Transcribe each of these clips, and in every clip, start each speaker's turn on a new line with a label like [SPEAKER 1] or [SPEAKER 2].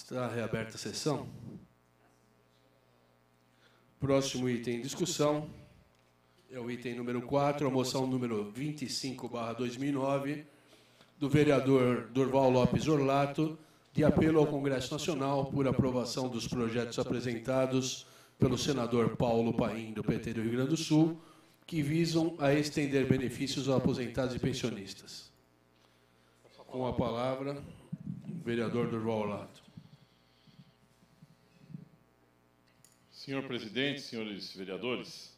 [SPEAKER 1] Está reaberta a sessão. Próximo item em discussão é o item número 4, a moção número 25/2009, do vereador Durval Lopes Orlato, de apelo ao Congresso Nacional por aprovação dos projetos apresentados pelo senador Paulo Paim, do PT do Rio Grande do Sul, que visam a estender benefícios aos aposentados e pensionistas. Com a palavra, o vereador Durval Orlato.
[SPEAKER 2] Senhor presidente, senhores vereadores,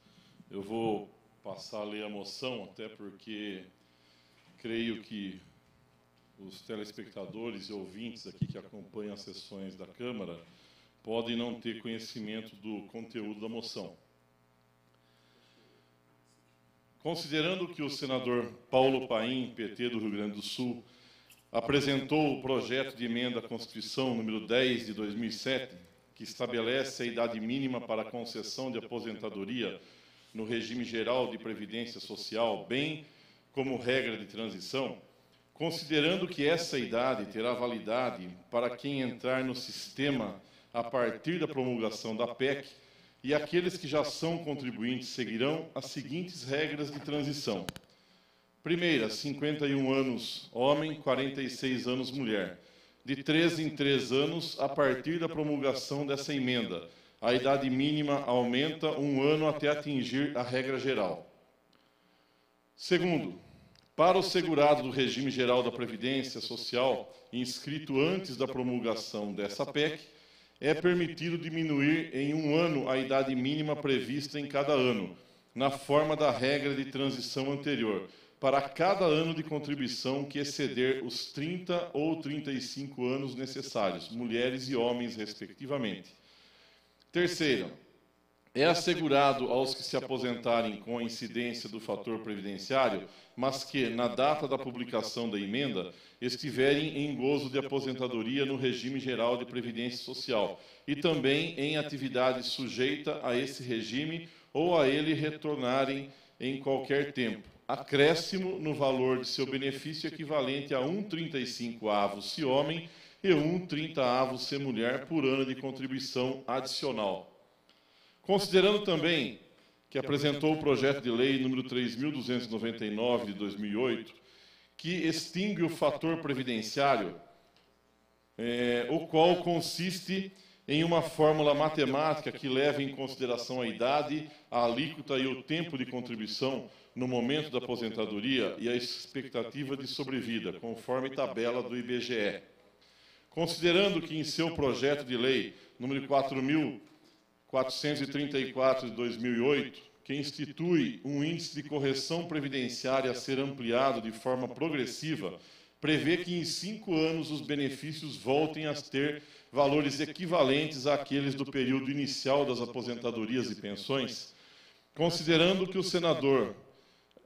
[SPEAKER 2] eu vou passar a ler a moção, até porque creio que os telespectadores e ouvintes aqui que acompanham as sessões da Câmara podem não ter conhecimento do conteúdo da moção. Considerando que o senador Paulo Paim, PT do Rio Grande do Sul, apresentou o projeto de emenda à Constituição número 10 de 2007, que estabelece a idade mínima para a concessão de aposentadoria no regime geral de previdência social, bem como regra de transição, considerando que essa idade terá validade para quem entrar no sistema a partir da promulgação da PEC, e aqueles que já são contribuintes seguirão as seguintes regras de transição. Primeira, 51 anos homem, 46 anos mulher. De 3 em 3 anos, a partir da promulgação dessa emenda, a idade mínima aumenta 1 ano até atingir a regra geral. Segundo, para o segurado do regime geral da Previdência Social, inscrito antes da promulgação dessa PEC, é permitido diminuir em 1 ano a idade mínima prevista em cada ano, na forma da regra de transição anterior, para cada ano de contribuição que exceder os 30 ou 35 anos necessários, mulheres e homens, respectivamente. Terceiro, é assegurado aos que se aposentarem com a incidência do fator previdenciário, mas que, na data da publicação da emenda, estiverem em gozo de aposentadoria no regime geral de previdência social e também em atividade sujeita a esse regime ou a ele retornarem em qualquer tempo, acréscimo no valor de seu benefício equivalente a 1,35 se homem e 1,30 se mulher por ano de contribuição adicional. Considerando também que apresentou o projeto de lei número 3.299 de 2008, que extingue o fator previdenciário, o qual consiste em uma fórmula matemática que leva em consideração a idade, a alíquota e o tempo de contribuição no momento da aposentadoria e a expectativa de sobrevida, conforme tabela do IBGE. Considerando que em seu projeto de lei número 4.434 de 2008, que institui um índice de correção previdenciária a ser ampliado de forma progressiva, prevê que em 5 anos os benefícios voltem a ter valores equivalentes àqueles do período inicial das aposentadorias e pensões, considerando que o senador,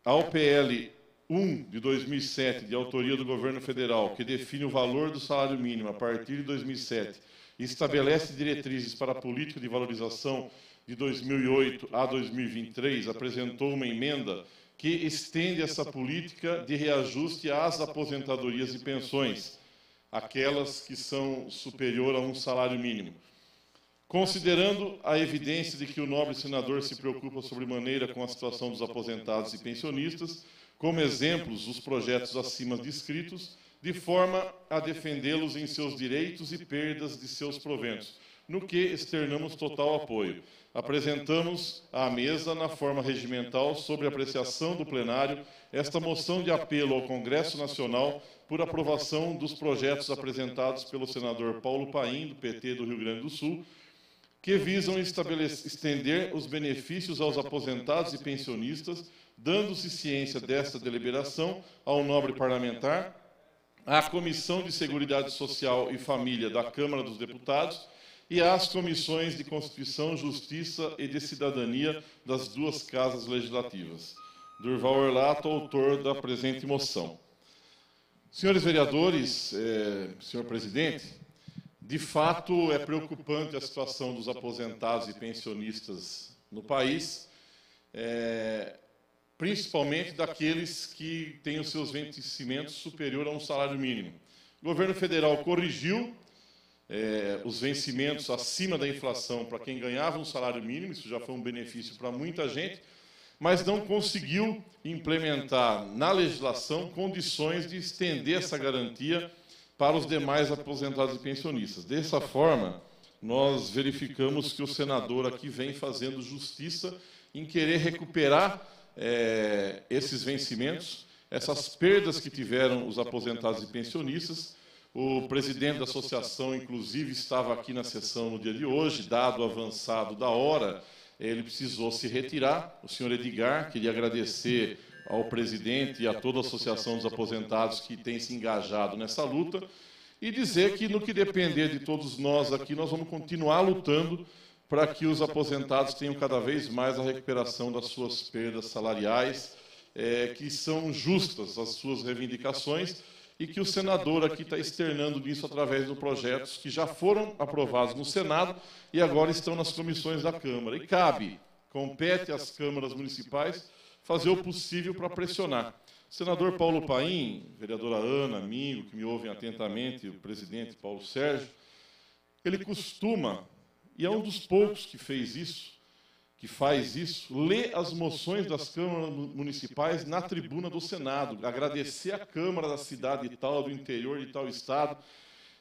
[SPEAKER 2] ao PL 1 de 2007, de autoria do governo federal, que define o valor do salário mínimo a partir de 2007 e estabelece diretrizes para a política de valorização de 2008 a 2023, apresentou uma emenda que estende essa política de reajuste às aposentadorias e pensões, aquelas que são superior a um salário mínimo. Considerando a evidência de que o nobre senador se preocupa sobremaneira com a situação dos aposentados e pensionistas, como exemplos os projetos acima descritos, de forma a defendê-los em seus direitos e perdas de seus proventos, no que externamos total apoio. Apresentamos à mesa, na forma regimental, sobre apreciação do plenário, esta moção de apelo ao Congresso Nacional por aprovação dos projetos apresentados pelo senador Paulo Paim, do PT do Rio Grande do Sul, que visam estender os benefícios aos aposentados e pensionistas, dando-se ciência desta deliberação ao nobre parlamentar, à Comissão de Seguridade Social e Família da Câmara dos Deputados e às Comissões de Constituição, Justiça e de Cidadania das duas casas legislativas. Durval Orlato, autor da presente moção. Senhores vereadores, senhor presidente, de fato é preocupante a situação dos aposentados e pensionistas no país, principalmente daqueles que têm os seus vencimentos superior a um salário mínimo. O governo federal corrigiu os vencimentos acima da inflação para quem ganhava um salário mínimo, isso já foi um benefício para muita gente, mas não conseguiu implementar na legislação condições de estender essa garantia para os demais aposentados e pensionistas. Dessa forma, nós verificamos que o senador aqui vem fazendo justiça em querer recuperar esses vencimentos, essas perdas que tiveram os aposentados e pensionistas. O presidente da associação, inclusive, estava aqui na sessão no dia de hoje, dado o avançado da hora, ele precisou se retirar. O senhor Edgar, queria agradecer ao presidente e a toda a Associação dos Aposentados que tem se engajado nessa luta e dizer que, no que depender de todos nós aqui, nós vamos continuar lutando para que os aposentados tenham cada vez mais a recuperação das suas perdas salariais, que são justas as suas reivindicações, e que o senador aqui está externando nisso através de projetos que já foram aprovados no Senado e agora estão nas comissões da Câmara. E compete às câmaras municipais fazer o possível para pressionar. O senador Paulo Paim, vereadora Ana, amigo, que me ouvem atentamente, o presidente Paulo Sérgio, ele costuma, e é um dos poucos que fez isso, que faz isso, lê as moções das câmaras municipais na tribuna do Senado, agradecer a Câmara da cidade e tal, do interior de tal estado.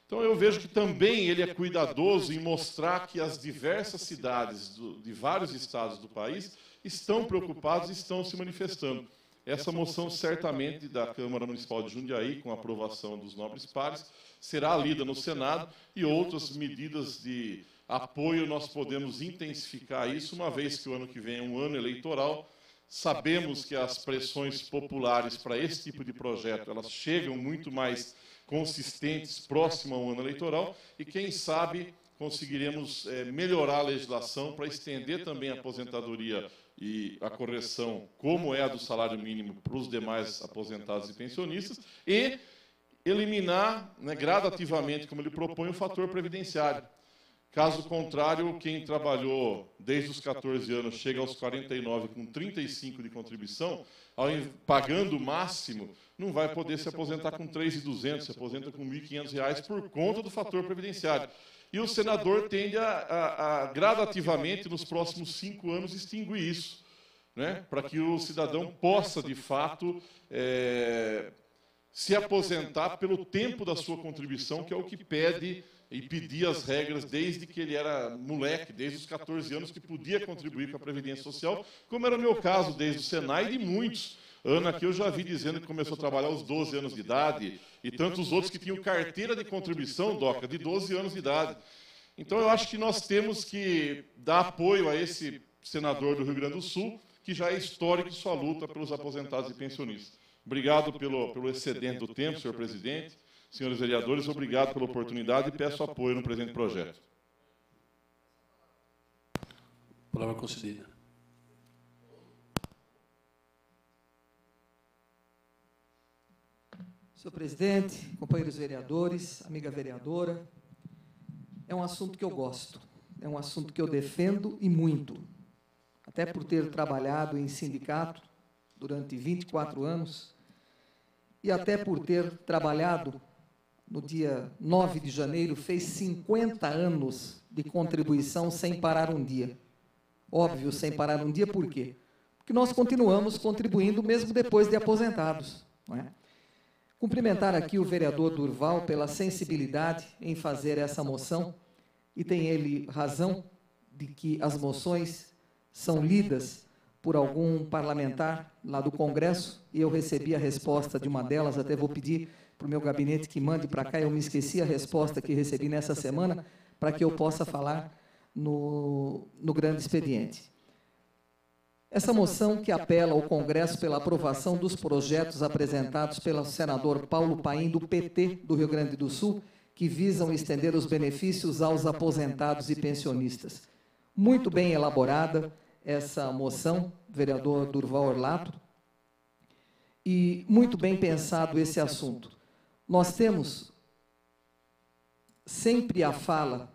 [SPEAKER 2] Então eu vejo que também ele é cuidadoso em mostrar que as diversas cidades de vários estados do país estão preocupados e estão se manifestando. Essa moção, certamente, da Câmara Municipal de Jundiaí, com a aprovação dos nobres pares, será lida no Senado e outras medidas de apoio nós podemos intensificar isso, uma vez que o ano que vem é um ano eleitoral. Sabemos que as pressões populares para esse tipo de projeto, elas chegam muito mais consistentes próximo ao ano eleitoral e, quem sabe, conseguiremos melhorar a legislação para estender também a aposentadoria e a correção, como é a do salário mínimo, para os demais aposentados e pensionistas, e eliminar, gradativamente, como ele propõe, o fator previdenciário. Caso contrário, quem trabalhou desde os 14 anos, chega aos 49 com 35 de contribuição, pagando o máximo, não vai poder se aposentar com 3.200, se aposenta com R$ 1.500 por conta do fator previdenciário. E o senador tende a gradativamente, nos próximos 5 anos, extinguir isso, para que o cidadão possa, de fato, se aposentar pelo tempo da sua contribuição, que é o que pede e pedia as regras desde que ele era moleque, desde os 14 anos, que podia contribuir com a Previdência Social, como era o meu caso, desde o Senai e de muitos. Ana, aqui eu já vi dizendo que começou a trabalhar aos 12 anos de idade, e tantos outros que tinham carteira de contribuição, Doca, de 12 anos de idade. Então, eu acho que nós temos que dar apoio a esse senador do Rio Grande do Sul, que já é histórico em sua luta pelos aposentados e pensionistas. Obrigado pelo excedente do tempo, senhor presidente. Senhores vereadores, obrigado pela oportunidade e peço apoio no presente projeto.
[SPEAKER 1] Palavra concedida.
[SPEAKER 3] Senhor presidente, companheiros vereadores, amiga vereadora, é um assunto que eu gosto, é um assunto que eu defendo e muito. Até por ter trabalhado em sindicato durante 24 anos e até por ter trabalhado no dia 9 de janeiro, fez 50 anos de contribuição sem parar um dia. Óbvio, sem parar um dia, por quê? Porque nós continuamos contribuindo mesmo depois de aposentados, não é? Cumprimentar aqui o vereador Durval pela sensibilidade em fazer essa moção, e tem ele razão de que as moções são lidas por algum parlamentar lá do Congresso, e eu recebi a resposta de uma delas, até vou pedir para o meu gabinete que mande para cá, eu me esqueci a resposta que recebi nessa semana, para que eu possa falar no grande expediente. Essa moção que apela ao Congresso pela aprovação dos projetos apresentados pelo senador Paulo Paim, do PT do Rio Grande do Sul, que visam estender os benefícios aos aposentados e pensionistas. Muito bem elaborada essa moção, vereador Durval Orlato, e muito bem pensado esse assunto. Nós temos sempre a fala,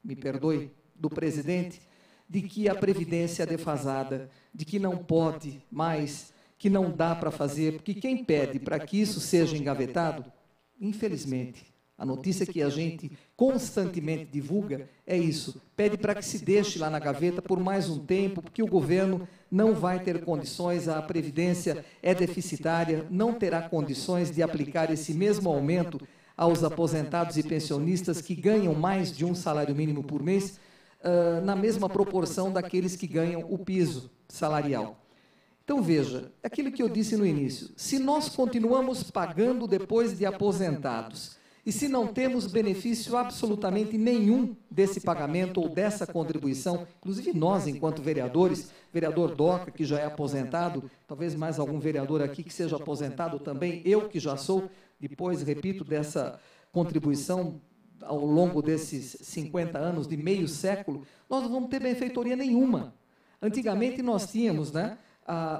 [SPEAKER 3] me perdoe, do presidente, de que a Previdência é defasada, de que não pode mais, que não dá para fazer, porque quem pede para que isso seja engavetado, infelizmente, A notícia que a gente constantemente divulga é isso. Pede para que se deixe lá na gaveta por mais um tempo, porque o governo não vai ter condições, a Previdência é deficitária, não terá condições de aplicar esse mesmo aumento aos aposentados e pensionistas que ganham mais de um salário mínimo por mês, na mesma proporção daqueles que ganham o piso salarial. Então, veja, aquilo que eu disse no início, se nós continuamos pagando depois de aposentados, e se não temos benefício absolutamente nenhum desse pagamento ou dessa contribuição, inclusive nós, enquanto vereadores, vereador Doca, que já é aposentado, talvez mais algum vereador aqui que seja aposentado também, eu que já sou, depois, repito, dessa contribuição ao longo desses 50 anos, de meio século, nós não vamos ter benfeitoria nenhuma. Antigamente nós tínhamos, né,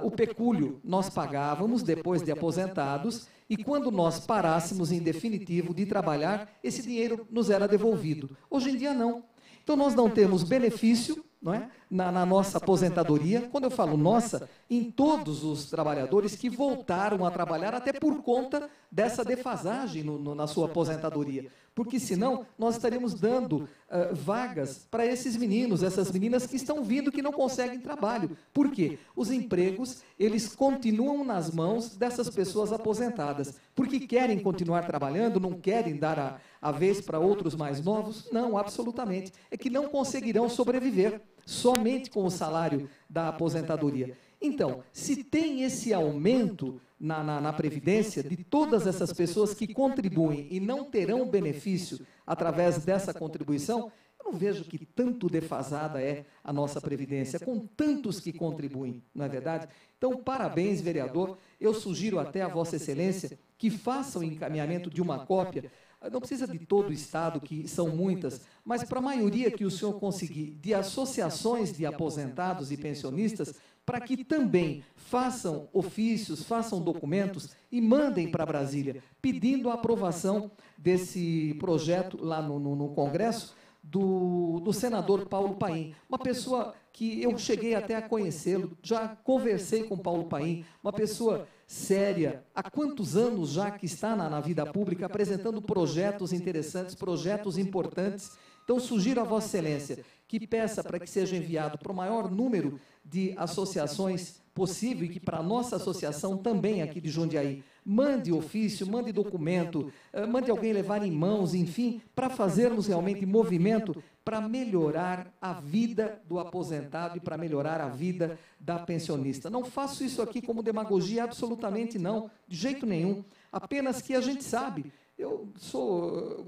[SPEAKER 3] o pecúlio, nós pagávamos depois de aposentados, e quando nós parássemos em definitivo de trabalhar, esse dinheiro nos era devolvido. Hoje em dia não. Então nós não temos benefício, não é, na nossa aposentadoria. Quando eu falo nossa, em todos os trabalhadores que voltaram a trabalhar até por conta dessa defasagem na sua aposentadoria. Porque senão nós estaríamos dando vagas para esses meninos, essas meninas que estão vindo que não conseguem trabalho. Por quê? Os empregos, eles continuam nas mãos dessas pessoas aposentadas. Porque querem continuar trabalhando, não querem dar a vez para outros mais novos? Não, absolutamente. É que não conseguirão sobreviver somente com o salário da aposentadoria. Então, se tem esse aumento na Previdência de todas essas pessoas que contribuem e não terão benefício através dessa contribuição, eu não vejo que tanto defasada é a nossa Previdência, com tantos que contribuem, não é verdade? Então, parabéns, vereador. Eu sugiro até a Vossa Excelência que faça o encaminhamento de uma cópia. Não precisa de todo o Estado, que são muitas, mas para a maioria que o senhor conseguir, de associações de aposentados e pensionistas, para que também façam ofícios, façam documentos e mandem para Brasília, pedindo a aprovação desse projeto lá no Congresso, do senador Paulo Paim, uma pessoa que eu cheguei até a conhecê-lo, já conversei com Paulo Paim, uma pessoa séria, há quantos anos já que está na vida pública, apresentando projetos interessantes, projetos importantes. Então, sugiro a Vossa Excelência que peça para que seja enviado para o maior número de associações possível, e que para a nossa associação também aqui de Jundiaí, mande ofício, mande documento, mande alguém levar em mãos, enfim, para fazermos realmente movimento para melhorar a vida do aposentado e para melhorar a vida da pensionista. Não faço isso aqui como demagogia, absolutamente não, de jeito nenhum, apenas que a gente sabe. Eu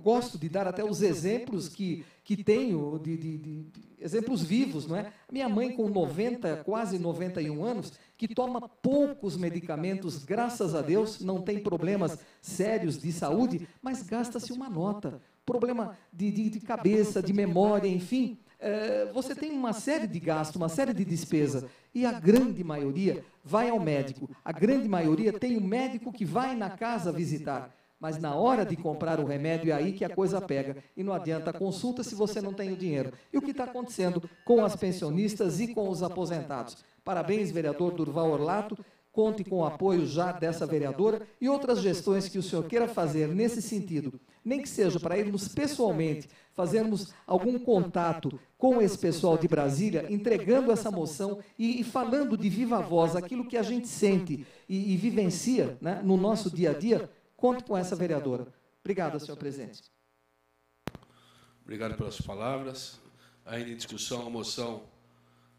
[SPEAKER 3] gosto de dar até os exemplos que tenho, de exemplos vivos, não é? Minha mãe com 90, quase 91 anos, que toma poucos medicamentos, graças a Deus, não tem problemas sérios de saúde, mas gasta-se uma nota. Problema de cabeça, de memória, enfim. Você tem uma série de gastos, uma série de despesas, e a grande maioria vai ao médico. A grande maioria tem um médico que vai na casa visitar. Mas na hora de comprar o remédio é aí que a coisa pega. E não adianta a consulta se você não tem o dinheiro. E o que está acontecendo com as pensionistas e com os aposentados? Parabéns, vereador Durval Orlato. Conte com o apoio já dessa vereadora e outras gestões que o senhor queira fazer nesse sentido. Nem que seja para irmos pessoalmente, fazermos algum contato com esse pessoal de Brasília, entregando essa moção e falando de viva voz aquilo que a gente sente e vivencia, né, no nosso dia a dia. Conto com essa vereadora. Obrigado, senhor presidente.
[SPEAKER 1] Obrigado pelas palavras. Ainda em discussão a moção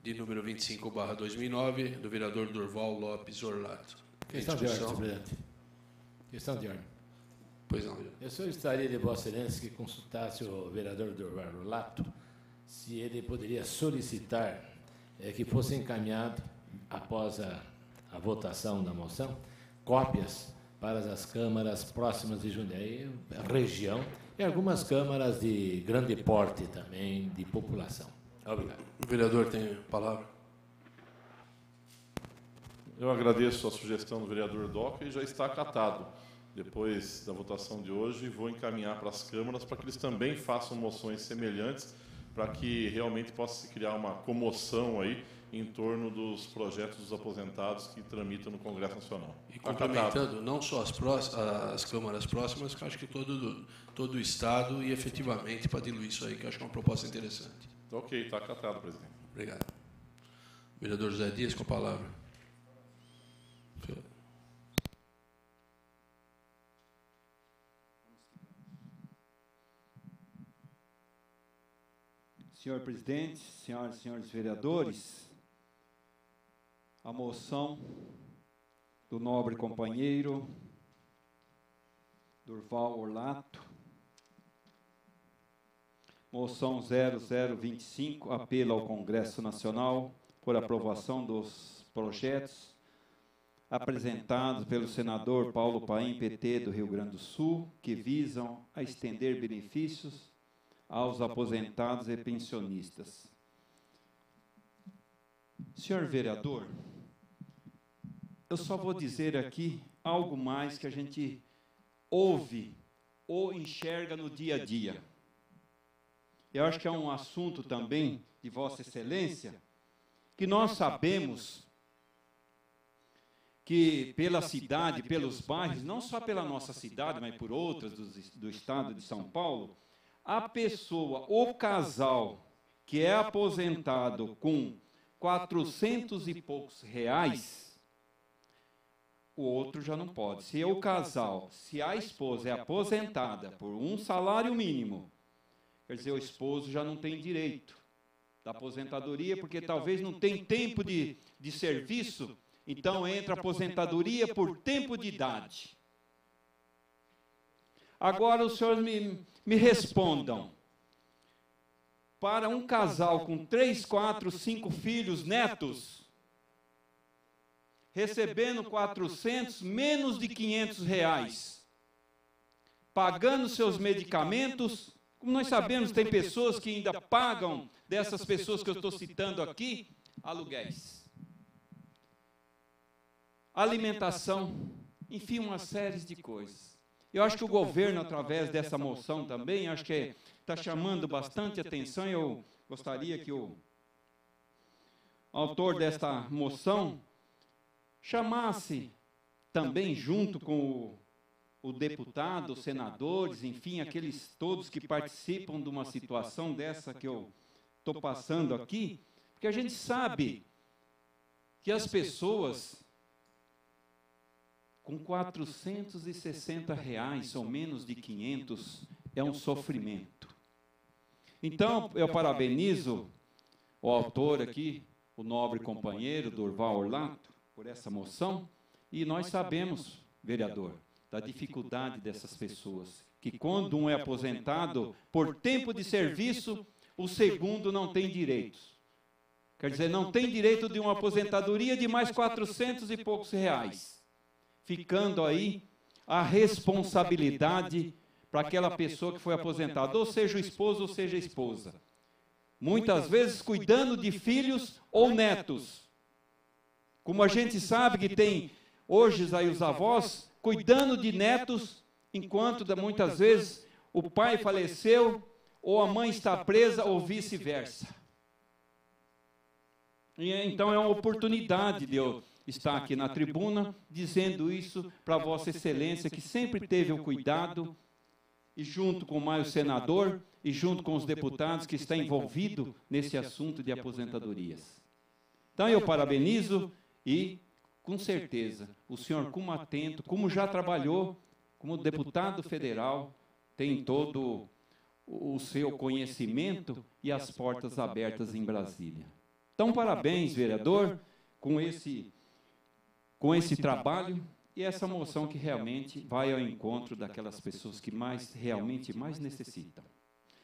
[SPEAKER 1] de número 25/2009, do vereador Durval Lopes Orlato.
[SPEAKER 4] Questão de ordem, senhor presidente. Questão de ordem.
[SPEAKER 1] Pois não.
[SPEAKER 4] Eu solicitaria de Vossa Excelência que consultasse o vereador Durval Orlato se ele poderia solicitar que fosse encaminhado, após a votação da moção, cópias para as câmaras próximas de Jundiaí, região, e algumas câmaras de grande porte também, de população. Obrigado.
[SPEAKER 1] O vereador tem palavra.
[SPEAKER 2] Eu agradeço a sugestão do vereador Doca e já está acatado. Depois da votação de hoje, vou encaminhar para as câmaras para que eles também façam moções semelhantes, para que realmente possa se criar uma comoção aí em torno dos projetos dos aposentados que tramitam no Congresso Nacional.
[SPEAKER 1] E complementando, não só as câmaras próximas, que eu acho que todo o Estado e efetivamente para diluir isso aí, que eu acho que é uma proposta interessante.
[SPEAKER 2] Ok, está acatado, presidente.
[SPEAKER 1] Obrigado. Vereador José Dias, com a palavra.
[SPEAKER 5] Senhor presidente, senhoras e senhores vereadores, a moção do nobre companheiro Durval Orlato, moção 0025, apelo ao Congresso Nacional por aprovação dos projetos apresentados pelo senador Paulo Paim, PT do Rio Grande do Sul, que visam a estender benefícios aos aposentados e pensionistas. Senhor vereador, eu só vou dizer aqui algo mais que a gente ouve ou enxerga no dia a dia. Eu acho que é um assunto também de Vossa Excelência, que nós sabemos que pela cidade, pelos bairros, não só pela nossa cidade, mas por outras do estado de São Paulo, a pessoa, o casal que é aposentado com 400 e poucos reais, o outro já não pode. Se o casal, se a esposa é aposentada por um salário mínimo, quer dizer, o esposo já não tem direito da aposentadoria, porque talvez não tem tempo de serviço, então entra a aposentadoria por tempo de idade. Agora os senhores me respondam. Para um casal com 3, 4, 5 filhos, netos, recebendo 400, menos de 500 reais, pagando seus medicamentos, como nós sabemos, tem pessoas que ainda pagam, dessas pessoas que eu estou citando aqui, aluguéis, alimentação, enfim, uma série de coisas. Eu acho que o governo, através dessa moção também, acho que está chamando bastante atenção. Eu gostaria que o autor desta moção chamasse também, junto com o deputado, os senadores, enfim, aqueles todos que participam de uma situação dessa que eu estou passando aqui, porque a gente sabe que as pessoas com 460 reais ou menos de 500 é um sofrimento. Então, eu parabenizo o autor aqui, o nobre companheiro Durval Orlato, por essa moção, e nós sabemos, vereador, da dificuldade dessas pessoas, que quando um é aposentado por tempo de serviço, o segundo não tem direitos. Quer dizer, não tem direito de uma aposentadoria de mais 400 e poucos reais. Ficando aí a responsabilidade para aquela pessoa que foi aposentada, ou seja o esposo, ou seja a esposa. Muitas vezes cuidando de filhos ou netos. Como a gente sabe que tem hoje aí os avós cuidando de netos, enquanto muitas vezes o pai faleceu, ou a mãe está presa, ou vice-versa. E então é uma oportunidade de eu estar aqui na tribuna, dizendo isso para Vossa Excelência, que sempre teve o cuidado, e junto com mais o senador, e junto com os deputados que está envolvido nesse assunto de aposentadorias. Então eu parabenizo e, com certeza, o senhor, como atento, como já trabalhou, como deputado federal, tem todo o seu conhecimento e as portas abertas em Brasília. Então, parabéns, vereador, com esse trabalho e essa moção que realmente vai ao encontro daquelas pessoas que realmente mais necessitam.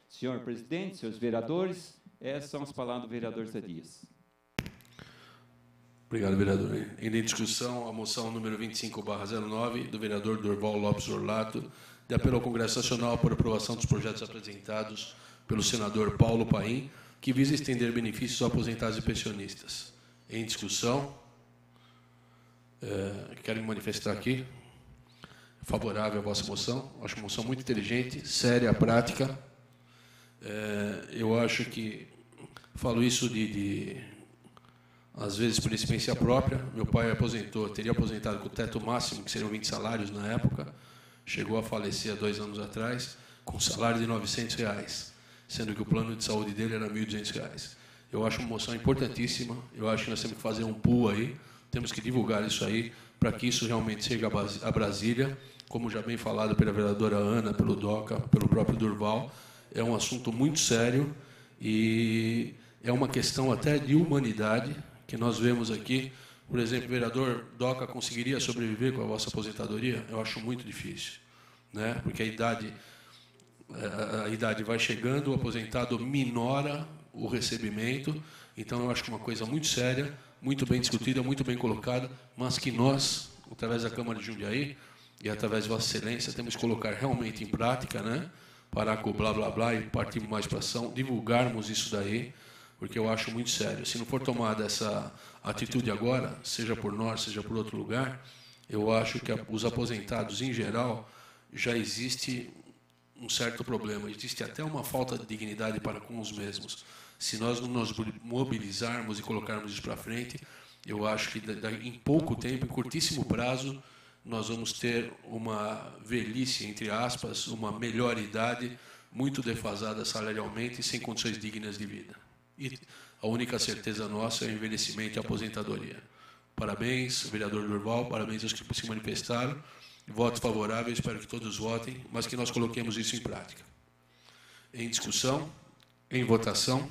[SPEAKER 5] Senhor presidente, senhores vereadores, essas são as palavras do vereador Zé Dias.
[SPEAKER 1] Obrigado, vereador. Em discussão, a moção número 25/09, do vereador Durval Lopes Orlato, de apelo ao Congresso Nacional por aprovação dos projetos apresentados pelo senador Paulo Paim, que visa estender benefícios aos aposentados e pensionistas. Em discussão, quero me manifestar aqui, favorável à vossa moção. Acho uma moção muito inteligente, séria, prática. Eu acho que, falo isso às vezes por experiência própria. Meu pai aposentou, teria aposentado com o teto máximo, que seriam 20 salários na época, chegou a falecer há 2 anos atrás, com salário de R$900, sendo que o plano de saúde dele era R$1.200. Eu acho uma moção importantíssima, eu acho que nós temos que fazer um pool aí, temos que divulgar isso aí, para que isso realmente chegue a Brasília, como já bem falado pela vereadora Ana, pelo Doca, pelo próprio Durval. É um assunto muito sério e é uma questão até de humanidade que nós vemos aqui. Por exemplo, o vereador Doca conseguiria sobreviver com a vossa aposentadoria? Eu acho muito difícil, né? Porque a idade vai chegando, o aposentado minora o recebimento. Então, eu acho que é uma coisa muito séria, muito bem discutida, muito bem colocada, mas que nós, através da Câmara de Jundiaí e através de Vossa Excelência, temos que colocar realmente em prática, né? Parar com o blá, blá, blá e partirmos mais para ação, divulgarmos isso daí, porque eu acho muito sério. Se não for tomada essa atitude agora, seja por nós, seja por outro lugar, eu acho que os aposentados, em geral, já existe um certo problema, existe até uma falta de dignidade para com os mesmos. Se nós não nos mobilizarmos e colocarmos isso para frente, eu acho que em pouco tempo, em curtíssimo prazo, nós vamos ter uma velhice, entre aspas, uma melhor idade, muito defasada salarialmente e sem condições dignas de vida. E a única certeza nossa é o envelhecimento e a aposentadoria. Parabéns, vereador Durval, parabéns aos que se manifestaram. Votos favoráveis, espero que todos votem, mas que nós coloquemos isso em prática. Em discussão, em votação.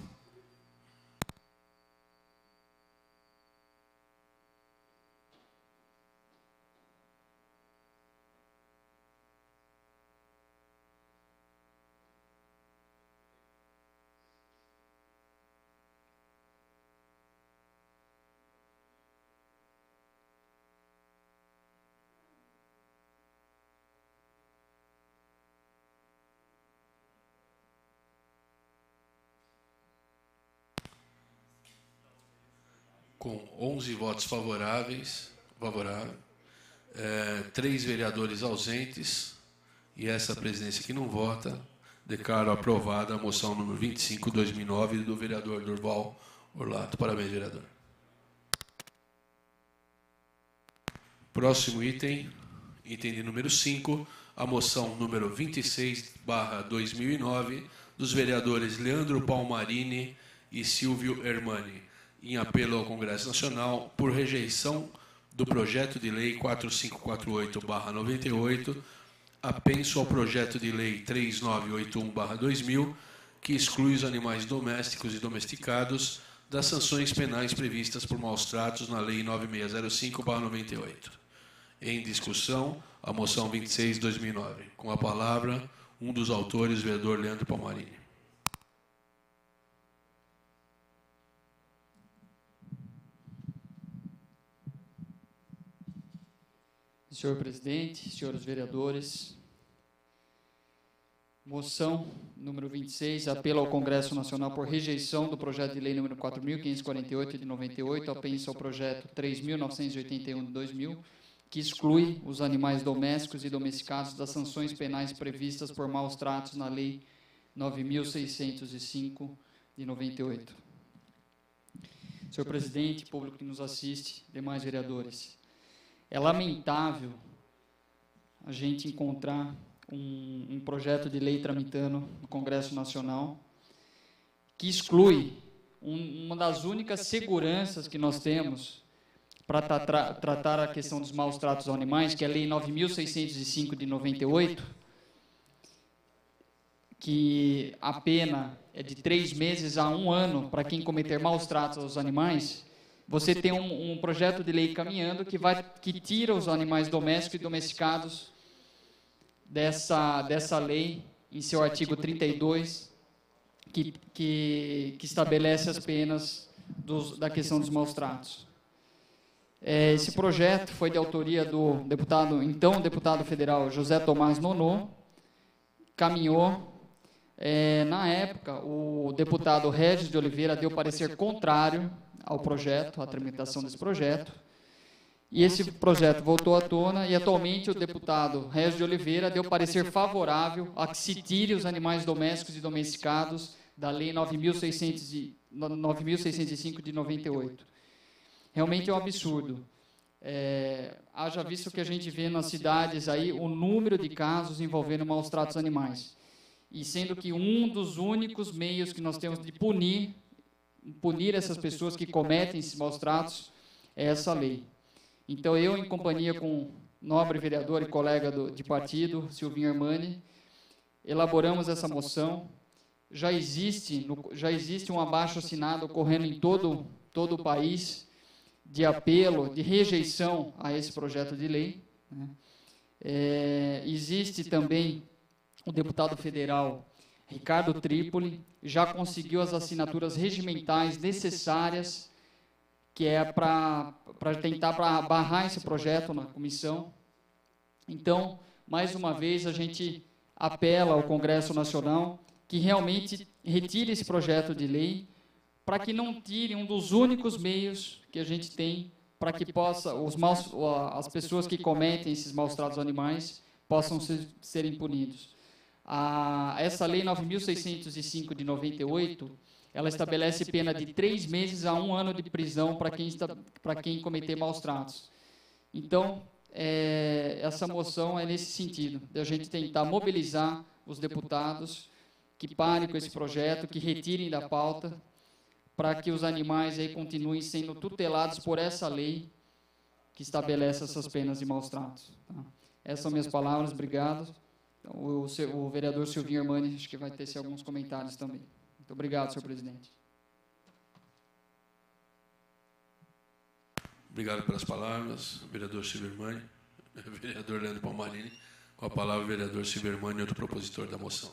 [SPEAKER 1] Com 11 votos favoráveis, 3 vereadores ausentes e essa presidência que não vota, declaro aprovada a moção número 25/2009 do vereador Durval Orlato. Parabéns, vereador. Próximo item, item de número 5, a moção número 26/2009 dos vereadores Leandro Palmarini e Silvio Hermani, em apelo ao Congresso Nacional por rejeição do projeto de lei 4548/98, apenso ao projeto de lei 3981/2000, que exclui os animais domésticos e domesticados das sanções penais previstas por maus tratos na lei 9605/98. Em discussão, a moção 26/2009. Com a palavra, um dos autores, o vereador Leandro Palmarini.
[SPEAKER 6] Senhor presidente, senhores vereadores, moção número 26, apelo ao Congresso Nacional por rejeição do projeto de lei número 4.548 de 98, apenso ao projeto 3.981 de 2000, que exclui os animais domésticos e domesticados das sanções penais previstas por maus tratos na lei 9.605 de 98. Senhor presidente, público que nos assiste, demais vereadores, é lamentável a gente encontrar um projeto de lei tramitando no Congresso Nacional que exclui uma das únicas seguranças que nós temos para tratar a questão dos maus tratos aos animais, que é a Lei 9.605 de 98, que a pena é de 3 meses a 1 ano para quem cometer maus tratos aos animais. Você tem um projeto de lei caminhando que tira os animais domésticos e domesticados dessa lei, em seu artigo 32, que estabelece as penas da questão dos maus tratos. Esse projeto foi de autoria do então deputado federal José Tomás Nonô, caminhou. Na época, o deputado Regis de Oliveira deu parecer contrário ao projeto, à tramitação desse projeto, e esse projeto voltou à tona, e atualmente o deputado Regis de Oliveira deu parecer favorável a que se tire os animais domésticos e domesticados da Lei 9.605 de 98. realmente é um absurdo. Haja visto que a gente vê nas cidades aí o número de casos envolvendo maus-tratos animais. E sendo que um dos únicos meios que nós temos de punir essas pessoas que cometem esses maus-tratos é essa lei. Então, eu, em companhia com o nobre vereador e colega de partido, Silvinho Armani, elaboramos essa moção. Já existe um abaixo-assinado ocorrendo em todo o país de apelo, de rejeição a esse projeto de lei. Existe também o deputado federal Ricardo Trípoli, já conseguiu as assinaturas regimentais necessárias, que é para tentar barrar esse projeto na comissão. Então, mais uma vez, a gente apela ao Congresso Nacional que realmente retire esse projeto de lei, para que não tire um dos únicos meios que a gente tem para que as pessoas que cometem esses maus-tratos animais possam serem punidos. Essa lei 9.605 de 98, ela estabelece pena de 3 meses a 1 ano de prisão para quem cometer maus-tratos. Então, essa moção é nesse sentido, de a gente tentar mobilizar os deputados que parem com esse projeto, que retirem da pauta, para que os animais aí continuem sendo tutelados por essa lei que estabelece essas penas de maus-tratos. Tá? Essas são minhas palavras, obrigado. O vereador Silvinho Armani, acho que vai ter alguns comentários também. Muito obrigado, senhor presidente.
[SPEAKER 1] Obrigado pelas palavras, vereador Silvio Armani. Vereador Leandro Palmarini. Com a palavra, o vereador Silvio Armani, outro propositor da moção.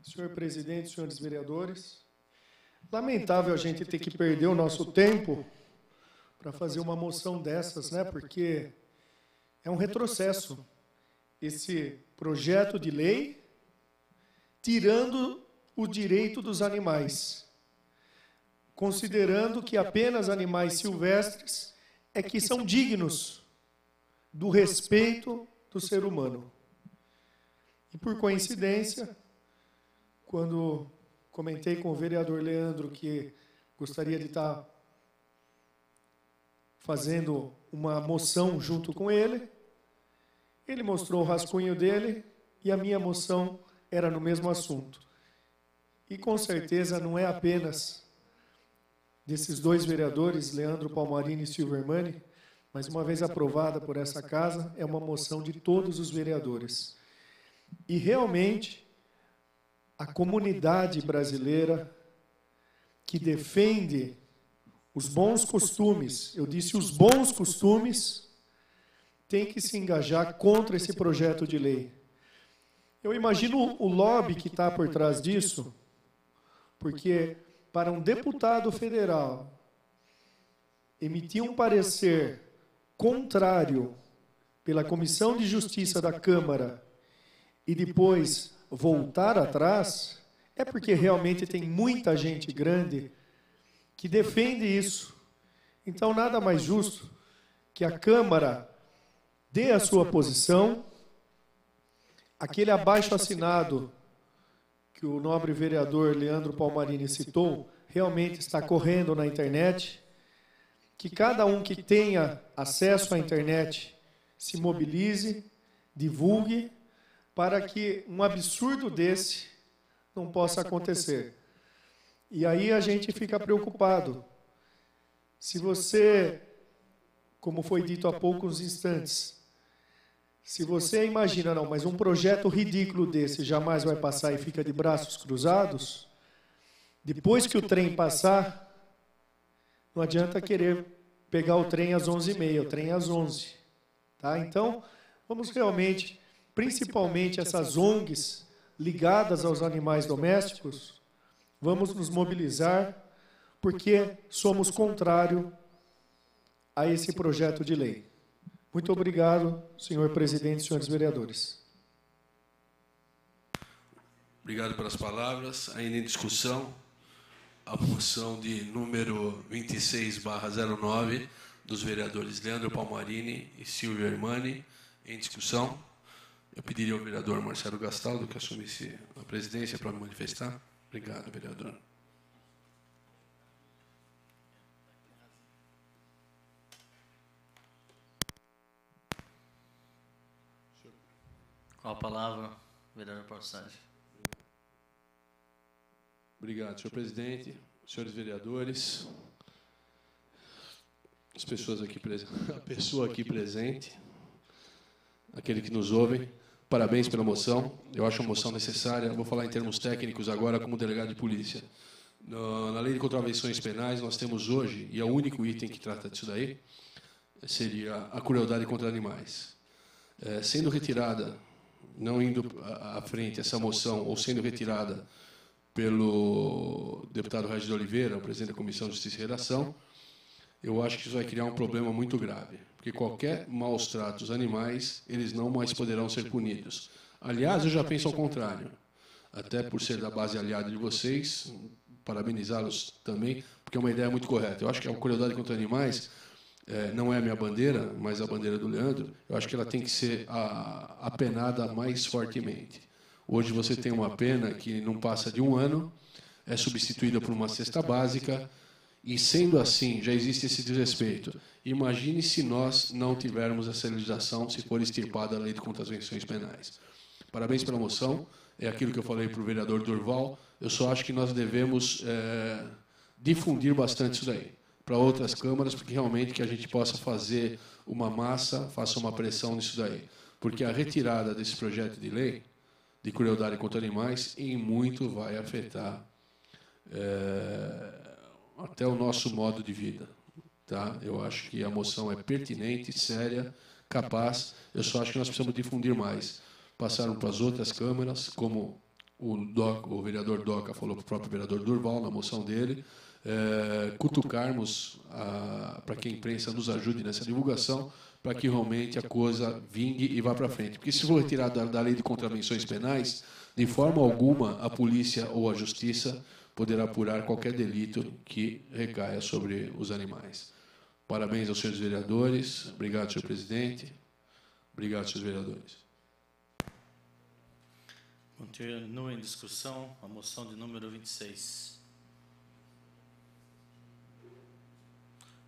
[SPEAKER 7] Senhor presidente, senhores vereadores, lamentável a gente ter que perder o nosso tempo para fazer uma moção dessas, né? Porque é um retrocesso esse projeto de lei tirando o direito dos animais, considerando que apenas animais silvestres é que são dignos do respeito do ser humano. E por coincidência, quando comentei com o vereador Leandro que gostaria de estar fazendo uma moção junto com ele, ele mostrou o rascunho dele e a minha moção era no mesmo assunto. E com certeza não é apenas desses dois vereadores, Leandro Palmarini e Silvio Armani, mas uma vez aprovada por essa casa, é uma moção de todos os vereadores. E realmente a comunidade brasileira que defende os bons costumes, eu disse os bons costumes, tem que se engajar contra esse projeto de lei. Eu imagino o lobby que está por trás disso, porque para um deputado federal emitir um parecer contrário pela Comissão de Justiça da Câmara e depois voltar atrás, é porque realmente tem muita gente grande que defende isso. Então, nada mais justo que a Câmara dê a sua posição, aquele abaixo-assinado que o nobre vereador Leandro Palmarini citou, realmente está correndo na internet, que cada um que tenha acesso à internet se mobilize, divulgue, para que um absurdo desse não possa acontecer. E aí a gente fica preocupado. Se você, como foi dito há poucos instantes, se você imagina, não, mas um projeto ridículo desse jamais vai passar e fica de braços cruzados, depois que o trem passar, não adianta querer pegar o trem às 11h30, o trem às 11h. Tá? Então, vamos realmente, principalmente essas ONGs ligadas aos animais domésticos, vamos nos mobilizar, porque somos contrários a esse projeto de lei. Muito obrigado, senhor presidente e senhores vereadores.
[SPEAKER 1] Obrigado pelas palavras. Ainda em discussão, a moção de número 26/09 dos vereadores Leandro Palmarini e Silvio Armani, em discussão. Eu pediria ao vereador Marcelo Gastaldo que assumisse a presidência para me manifestar. Obrigado, vereador.
[SPEAKER 8] Com a palavra, vereador Paulo Sérgio.
[SPEAKER 1] Obrigado, senhor presidente, senhores vereadores, as pessoas aqui a pessoa aqui presente, aquele que nos ouve. Parabéns pela moção. Eu acho a moção necessária. Vou falar em termos técnicos agora como delegado de polícia. Na lei de contravenções penais, nós temos hoje, e é o único item que trata disso daí, seria a crueldade contra animais. Sendo retirada, não indo à frente essa moção, ou sendo retirada pelo deputado Regis de Oliveira, o presidente da Comissão de Justiça e Redação, eu acho que isso vai criar um problema muito grave, porque qualquer maus tratos animais, eles não mais poderão ser punidos. Aliás, eu já penso ao contrário, até por ser da base aliada de vocês, parabenizá-los também, porque é uma ideia muito correta. Eu acho que a crueldade contra animais não é a minha bandeira, mas a bandeira do Leandro. Eu acho que ela tem que ser apenada mais fortemente. Hoje você tem uma pena que não passa de 1 ano, é substituída por uma cesta básica, e sendo assim, já existe esse desrespeito. Imagine se nós não tivermos essa legislação, se for extirpada a lei de contravenções penais. Parabéns pela moção, é aquilo que eu falei para o vereador Durval. Eu só acho que nós devemos difundir bastante isso daí para outras câmaras, porque realmente que a gente possa fazer uma massa, faça uma pressão nisso daí. Porque a retirada desse projeto de lei de crueldade contra animais, em muito vai afetar até o nosso modo de vida. Tá? Eu acho que a moção é pertinente, séria, capaz. Eu só acho que nós precisamos difundir mais. Passaram para as outras câmaras, como o vereador Doca falou para o próprio vereador Durval, na moção dele, cutucarmos para que a imprensa nos ajude nessa divulgação, para que realmente a coisa vingue e vá para frente. Porque se for retirado da lei de contravenções penais, de forma alguma a polícia ou a justiça poderá apurar qualquer delito que recaia sobre os animais. Parabéns aos senhores vereadores. Obrigado, senhor presidente. Obrigado, senhores vereadores.
[SPEAKER 8] Continua em discussão a moção de número 26.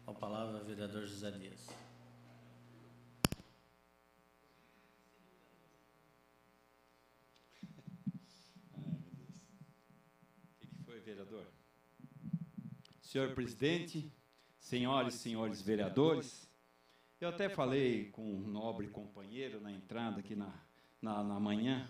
[SPEAKER 8] Com a palavra, vereador José Dias.
[SPEAKER 5] Vereador. Senhor presidente, senhoras e senhores vereadores, eu até falei com um nobre companheiro na entrada aqui na manhã,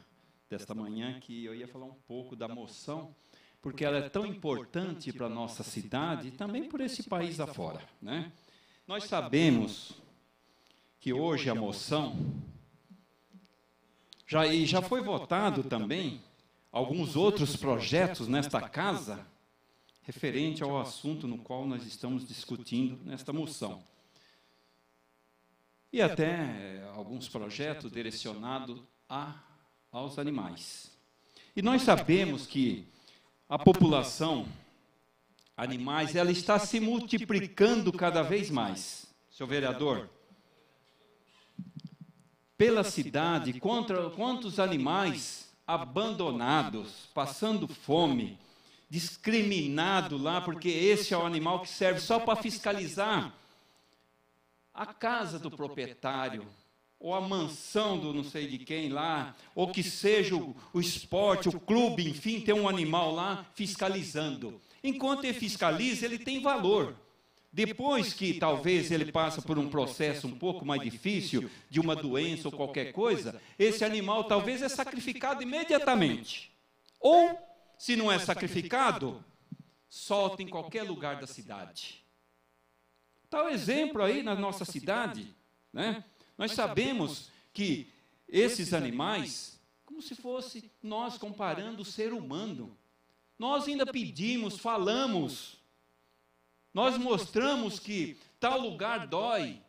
[SPEAKER 5] desta manhã, que eu ia falar um pouco da moção, porque ela é tão importante para a nossa cidade e também por esse país afora, né? Nós sabemos que hoje a moção já foi votado também alguns outros projetos nesta casa referente ao assunto no qual nós estamos discutindo nesta moção. E até alguns projetos direcionados aos animais. E nós sabemos que a população animais, ela está se multiplicando cada vez mais. Senhor vereador, pela cidade, quantos animais abandonados, passando fome, discriminado lá, porque esse é o animal que serve só para fiscalizar a casa do proprietário, ou a mansão do não sei de quem lá, ou que seja o esporte, o clube, enfim, tem um animal lá fiscalizando. Enquanto ele fiscaliza, ele tem valor. Depois que talvez ele passa por um processo um pouco mais difícil, de uma doença ou qualquer coisa, esse animal talvez é sacrificado imediatamente. Ou, se não é sacrificado, solta em qualquer lugar da cidade. Tal exemplo aí na nossa cidade, né? Nós sabemos que esses animais, como se fosse nós comparando o ser humano, nós ainda pedimos, falamos, nós mostramos que tal lugar dói,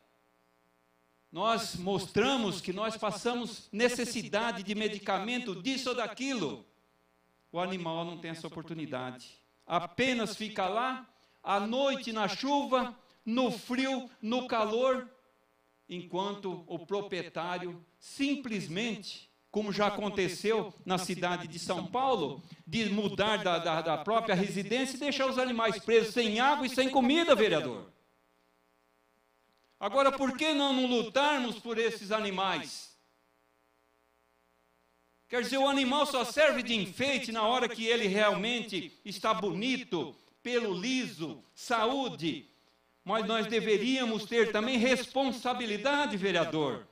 [SPEAKER 5] nós mostramos que nós passamos necessidade de medicamento, disso ou daquilo. O animal não tem essa oportunidade. Apenas fica lá, à noite, na chuva, no frio, no calor, enquanto o proprietário simplesmente, como já aconteceu na cidade de São Paulo, de mudar da própria residência e deixar os animais presos sem água e sem comida, vereador. Agora, por que não lutarmos por esses animais? Quer dizer, o animal só serve de enfeite na hora que ele realmente está bonito, pelo liso, saúde. Mas nós deveríamos ter também responsabilidade, vereador,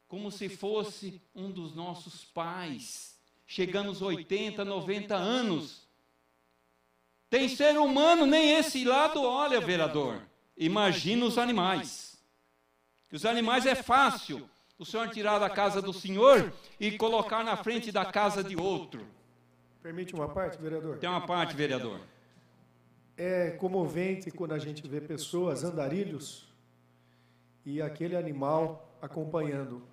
[SPEAKER 5] como se fosse um dos nossos pais, chegando aos 80, 90 anos. Tem ser humano, nem esse lado olha, vereador. Imagina os animais. Os animais é fácil o senhor tirar da casa do senhor e colocar na frente da casa de outro.
[SPEAKER 7] Permite uma parte, vereador?
[SPEAKER 5] Tem uma parte, vereador.
[SPEAKER 7] É comovente quando a gente vê pessoas, andarilhos, e aquele animal acompanhando.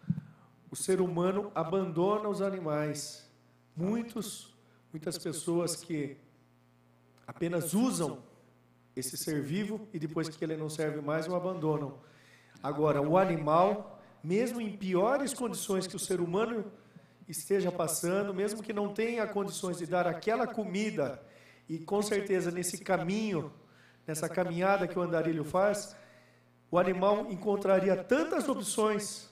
[SPEAKER 7] O ser humano abandona os animais. Muitas pessoas que apenas usam esse ser vivo e depois que ele não serve mais, o abandonam. Agora, o animal, mesmo em piores condições que o ser humano esteja passando, mesmo que não tenha condições de dar aquela comida, e com certeza nesse caminho, nessa caminhada que o andarilho faz, o animal encontraria tantas opções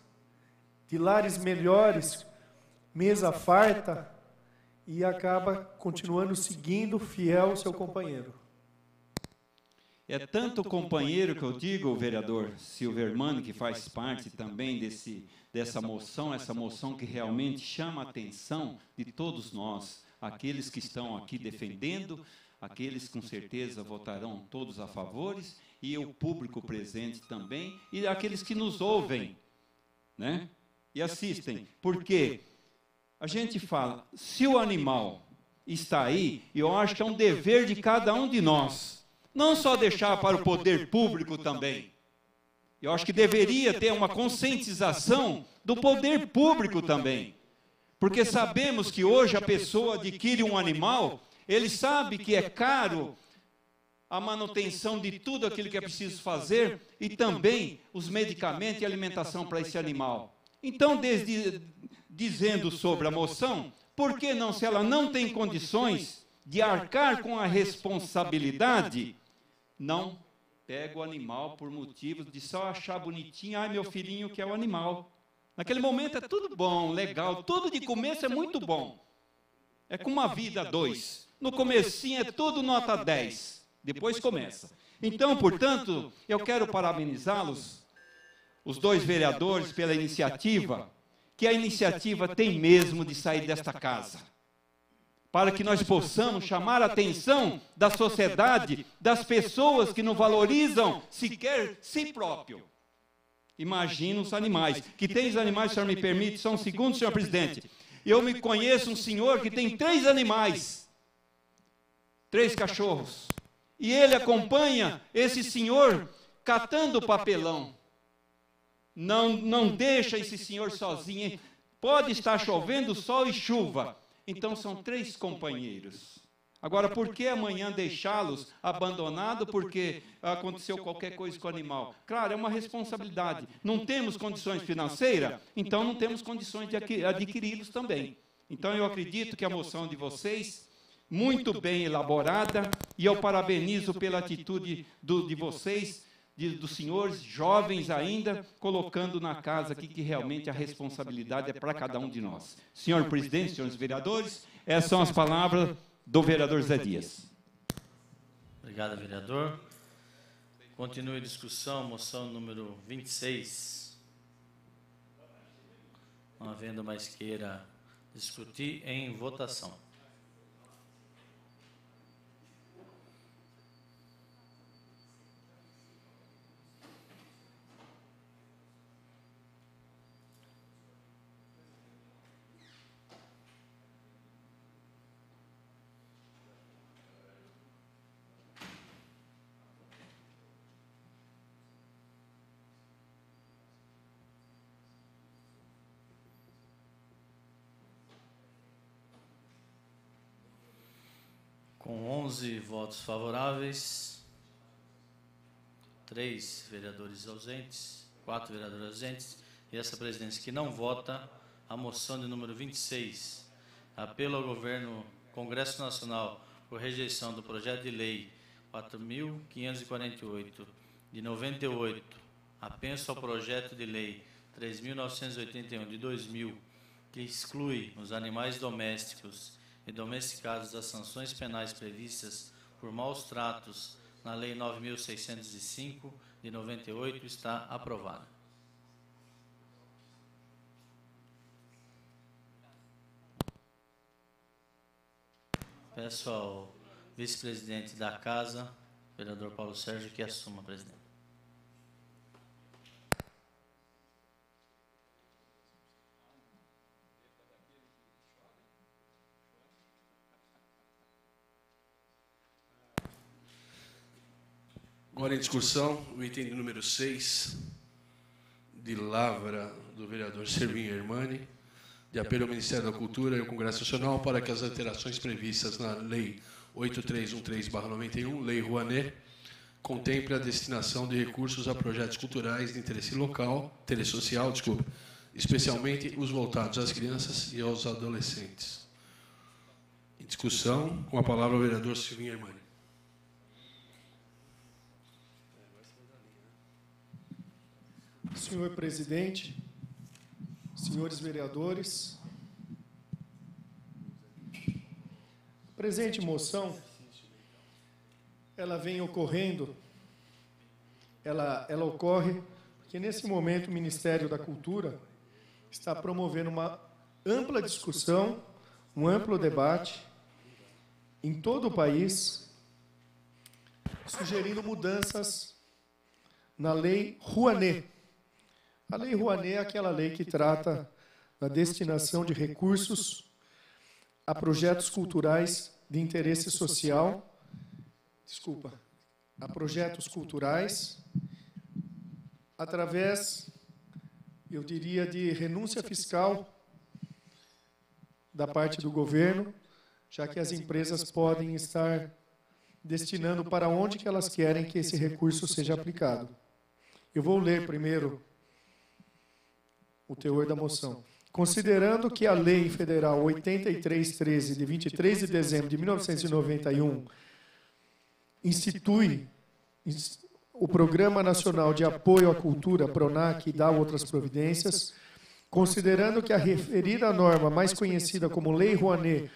[SPEAKER 7] de lares melhores, mesa farta, e acaba continuando seguindo fiel ao seu companheiro.
[SPEAKER 5] É tanto companheiro que eu digo, o vereador Silvermano, que faz parte também dessa moção, essa moção que realmente chama a atenção de todos nós, aqueles que estão aqui defendendo, aqueles com certeza votarão todos a favores, e o público presente também, e aqueles que nos ouvem, né? E assistem, porque a gente fala, se o animal está aí, eu acho que é um dever de cada um de nós, não só deixar para o poder público também. Eu acho que deveria ter uma conscientização do poder público também. Porque sabemos que hoje a pessoa adquire um animal, ele sabe que é caro a manutenção de tudo aquilo que é preciso fazer e também os medicamentos e alimentação para esse animal. Então, dizendo sobre a moção, por que não, se ela não tem condições de arcar com a responsabilidade, não pega o animal por motivos de só achar bonitinho, ai, meu filhinho que é o animal. Naquele momento é tudo bom, legal, tudo de começo é muito bom. É como uma vida 2. No comecinho é tudo nota 10, depois começa. Então, portanto, eu quero parabenizá-los, os dois vereadores, pela iniciativa, que a iniciativa tem mesmo de sair desta casa, para que nós possamos chamar a atenção da sociedade, das pessoas que não valorizam sequer si próprio. Imagina os animais, que tem os animais, o senhor me permite, só um segundo, senhor presidente. Eu me conheço um senhor que tem 3 animais, 3 cachorros, e ele acompanha esse senhor catando papelão. Não deixa esse senhor sozinho, pode estar chovendo, sol e chuva. Então, são 3 companheiros. Agora, por que amanhã deixá-los abandonados porque aconteceu qualquer coisa com o animal? Claro, é uma responsabilidade. Não temos condições financeiras, então não temos condições de adquiri-los também. Então, eu acredito que a moção de vocês, muito bem elaborada, e eu parabenizo pela atitude de vocês, dos senhores jovens ainda, colocando na casa aqui que realmente a responsabilidade é para cada um de nós. Senhor presidente, senhores vereadores, essas são as palavras do vereador Zé Dias.
[SPEAKER 8] Obrigado, vereador. Continue a discussão, moção número 26. Não havendo mais queira discutir, em votação. Com 11 votos favoráveis, 3 vereadores ausentes, 4 vereadores ausentes, e essa presidência que não vota a moção de número 26, apelo ao governo, Congresso Nacional, por rejeição do projeto de lei 4.548, de 98, apenso ao projeto de lei 3.981, de 2000, que exclui os animais domésticos e domesticados das sanções penais previstas por maus tratos na Lei 9.605, de 98, está aprovada. Peço ao vice-presidente da Casa, vereador Paulo Sérgio, que assuma, presidente.
[SPEAKER 1] Agora em discussão, o item número 6, de lavra do vereador Servinho Hermani, de apelo ao Ministério da Cultura e ao Congresso Nacional para que as alterações previstas na Lei 8313/91, Lei Rouanet, contemple a destinação de recursos a projetos culturais de interesse social, especialmente os voltados às crianças e aos adolescentes. Em discussão, com a palavra o vereador Servinho Hermani.
[SPEAKER 7] Senhor presidente, senhores vereadores, a presente moção, ela vem ocorrendo, ela ocorre porque nesse momento o Ministério da Cultura está promovendo uma ampla discussão, um amplo debate em todo o país, sugerindo mudanças na Lei Rouanet. A Lei Rouanet é aquela lei que trata da destinação de recursos a projetos culturais de interesse social, a projetos culturais, através, eu diria, de renúncia fiscal da parte do governo, já que as empresas podem estar destinando para onde que elas querem que esse recurso seja aplicado. Eu vou ler primeiro o teor da moção. Considerando que a Lei Federal 8313, de 23 de dezembro de 1991, institui o Programa Nacional de Apoio à Cultura, PRONAC, e dá outras providências, considerando que a referida norma, mais conhecida como Lei Rouanet,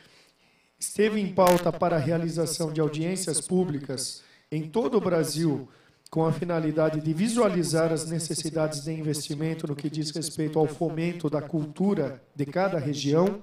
[SPEAKER 7] esteve em pauta para a realização de audiências públicas em todo o Brasil, com a finalidade de visualizar as necessidades de investimento no que diz respeito ao fomento da cultura de cada região,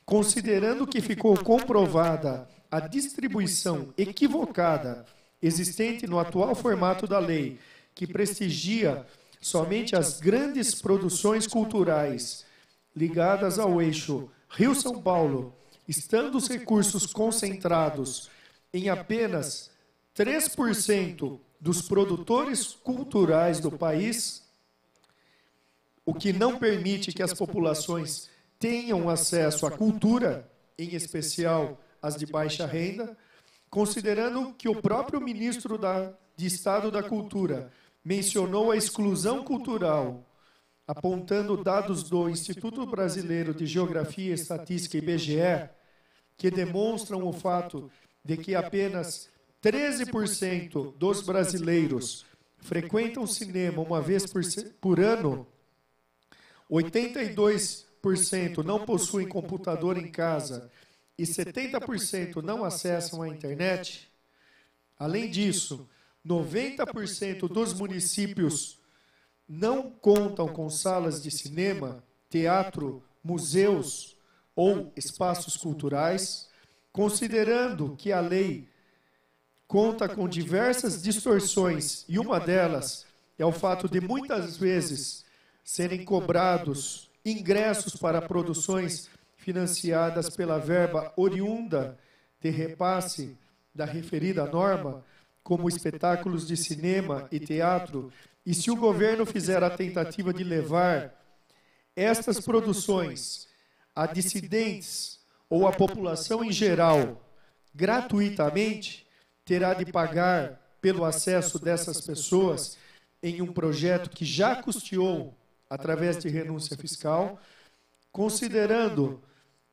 [SPEAKER 7] considerando que ficou comprovada a distribuição equivocada existente no atual formato da lei, que prestigia somente as grandes produções culturais ligadas ao eixo Rio-São Paulo, estando os recursos concentrados em apenas 3% dos produtores culturais do país, o que não permite que as populações tenham acesso à cultura, em especial as de baixa renda, considerando que o próprio ministro de Estado da Cultura mencionou a exclusão cultural, apontando dados do Instituto Brasileiro de Geografia e Estatística, IBGE, que demonstram o fato de que apenas 13% dos brasileiros frequentam o cinema uma vez por ano, 82% não possuem computador em casa e 70% não acessam a internet. Além disso, 90% dos municípios não contam com salas de cinema, teatro, museus ou espaços culturais, considerando que a lei conta com diversas distorções, e uma delas é o fato de muitas vezes serem cobrados ingressos para produções financiadas pela verba oriunda de repasse da referida norma, como espetáculos de cinema e teatro, e se o governo fizer a tentativa de levar estas produções a dissidentes ou a população em geral gratuitamente, terá de pagar pelo acesso dessas pessoas em um projeto que já custeou através de renúncia fiscal, considerando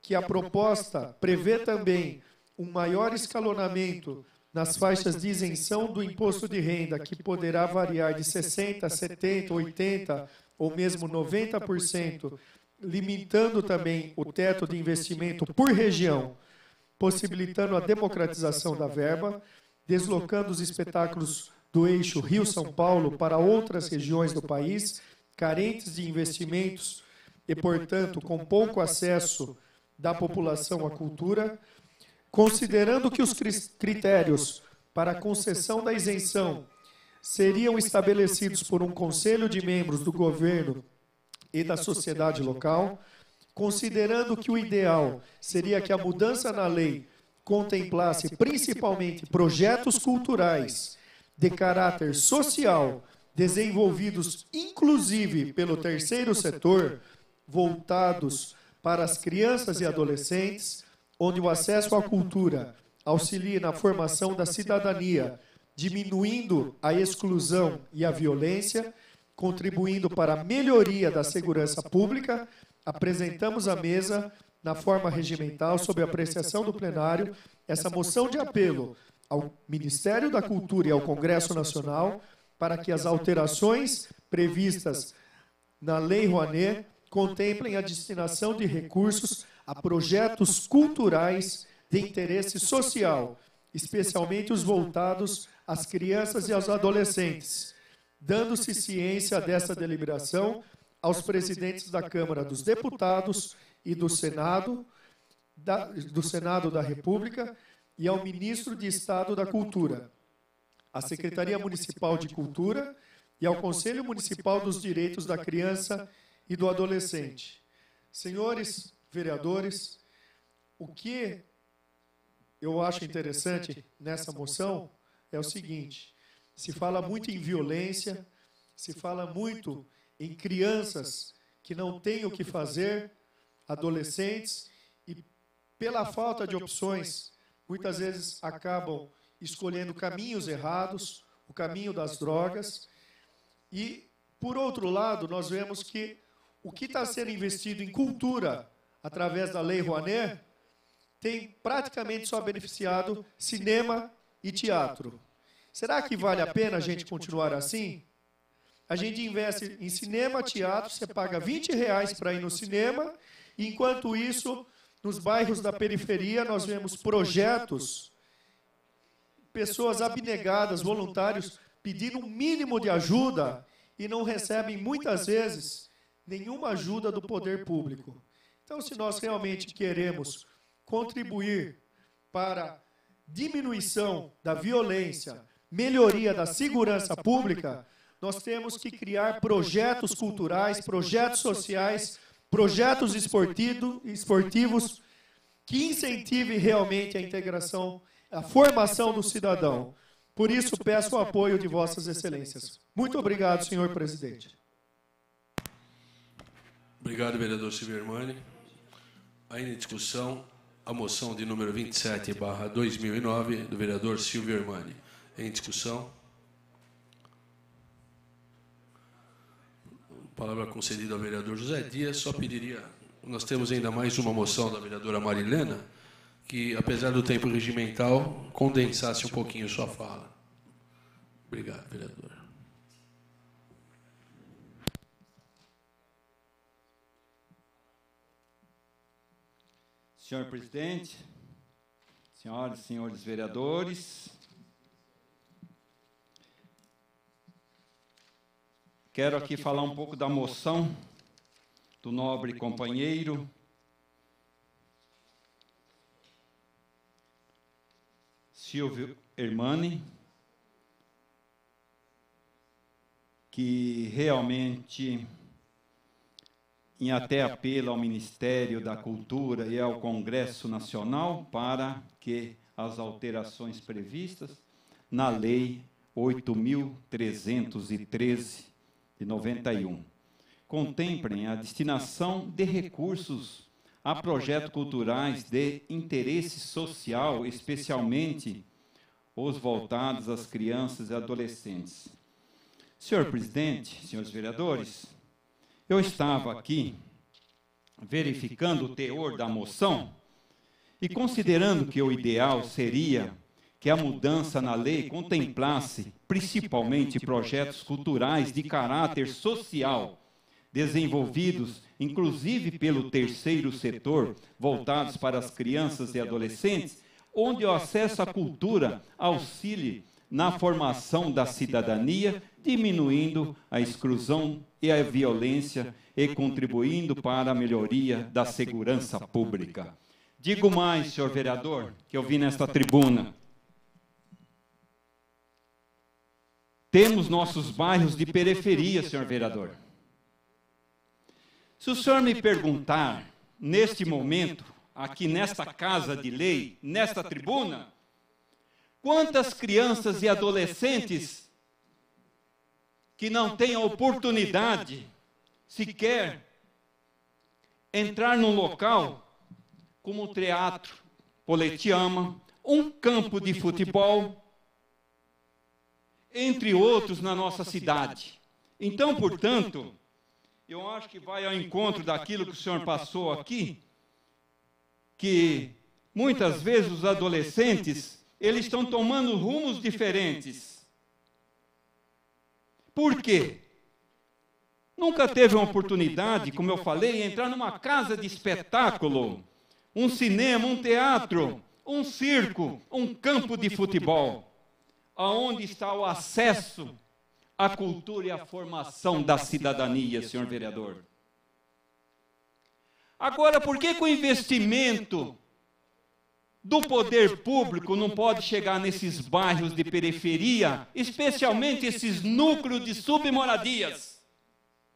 [SPEAKER 7] que a proposta prevê também um maior escalonamento nas faixas de isenção do imposto de renda, que poderá variar de 60%, 70%, 80% ou mesmo 90% limitando também o teto de investimento por região, possibilitando a democratização da verba, deslocando os espetáculos do eixo Rio-São Paulo para outras regiões do país, carentes de investimentos e, portanto, com pouco acesso da população à cultura, considerando que os critérios para a concessão da isenção seriam estabelecidos por um conselho de membros do governo e da sociedade local, considerando que o ideal seria que a mudança na lei contemplasse principalmente projetos culturais de caráter social, desenvolvidos inclusive pelo terceiro setor, voltados para as crianças e adolescentes, onde o acesso à cultura auxilie na formação da cidadania, diminuindo a exclusão e a violência, contribuindo para a melhoria da segurança pública, apresentamos à mesa, na forma regimental, sob apreciação do plenário, essa moção de apelo ao Ministério da Cultura e ao Congresso Nacional para que as alterações previstas na Lei Rouanet contemplem a destinação de recursos a projetos culturais de interesse social, especialmente os voltados às crianças e aos adolescentes, dando-se ciência dessa deliberação aos presidentes da Câmara dos Deputados e do Senado da República e ao Ministro de Estado da Cultura, à Secretaria Municipal de Cultura e ao Conselho Municipal dos Direitos da Criança e do Adolescente. Senhores vereadores, o que eu acho interessante nessa moção é o seguinte: se fala muito em violência, se fala muito em crianças que não têm o que fazer, adolescentes, e pela falta de opções, muitas vezes acabam escolhendo caminhos errados, o caminho das drogas. E, por outro lado, nós vemos que o que está sendo investido em cultura através da Lei Rouanet tem praticamente só beneficiado cinema e teatro. Será que vale a pena a gente continuar assim? A gente investe em cinema, teatro, você paga R$20 para ir no cinema, e enquanto isso, nos bairros da periferia, nós vemos projetos, pessoas abnegadas, voluntários, pedindo um mínimo de ajuda e não recebem, muitas vezes, nenhuma ajuda do poder público. Então, se nós realmente queremos contribuir para a diminuição da violência, melhoria da segurança pública, nós temos que criar projetos culturais, projetos sociais, projetos esportivos que incentivem realmente a integração, a formação do cidadão. Por isso, peço o apoio de vossas excelências. Muito obrigado, senhor presidente.
[SPEAKER 1] Obrigado, vereador Silvio Hermani. Ainda em discussão, a moção de número 27/2009, do vereador Silvio Hermani. Em discussão. Palavra concedida ao vereador José Dias. Só pediria, nós temos ainda mais uma moção da vereadora Marilena, que, apesar do tempo regimental, condensasse um pouquinho sua fala. Obrigado, vereador.
[SPEAKER 5] Senhor presidente, senhoras e senhores vereadores, quero aqui falar um pouco da moção do nobre companheiro Silvio Hermani, que realmente, em até apelo ao Ministério da Cultura e ao Congresso Nacional para que as alterações previstas na Lei 8.313 de 91 contemplem a destinação de recursos a projetos culturais de interesse social, especialmente os voltados às crianças e adolescentes. Senhor presidente, senhores vereadores, eu estava aqui verificando o teor da moção e considerando que o ideal seria que a mudança na lei contemplasse principalmente projetos culturais de caráter social, desenvolvidos, inclusive pelo terceiro setor, voltados para as crianças e adolescentes, onde o acesso à cultura auxilie na formação da cidadania, diminuindo a exclusão e a violência e contribuindo para a melhoria da segurança pública. Digo mais, senhor vereador, que eu vi nesta tribuna. Temos nossos bairros de periferia, senhor vereador. Se o senhor me perguntar, neste momento, aqui nesta casa de lei, nesta tribuna, quantas crianças e adolescentes que não têm a oportunidade sequer entrar num local como o Teatro Politeama, um campo de futebol, entre outros na nossa cidade. Então, portanto, eu acho que vai ao encontro daquilo que o senhor passou aqui, que muitas vezes os adolescentes, eles estão tomando rumos diferentes. Por quê? Nunca teve uma oportunidade, como eu falei, entrar numa casa de espetáculo, um cinema, um teatro, um circo, um campo de futebol, aonde está o acesso à cultura e à formação da cidadania, senhor vereador. Agora, por que o investimento do poder público não pode chegar nesses bairros de periferia, especialmente esses núcleos de submoradias?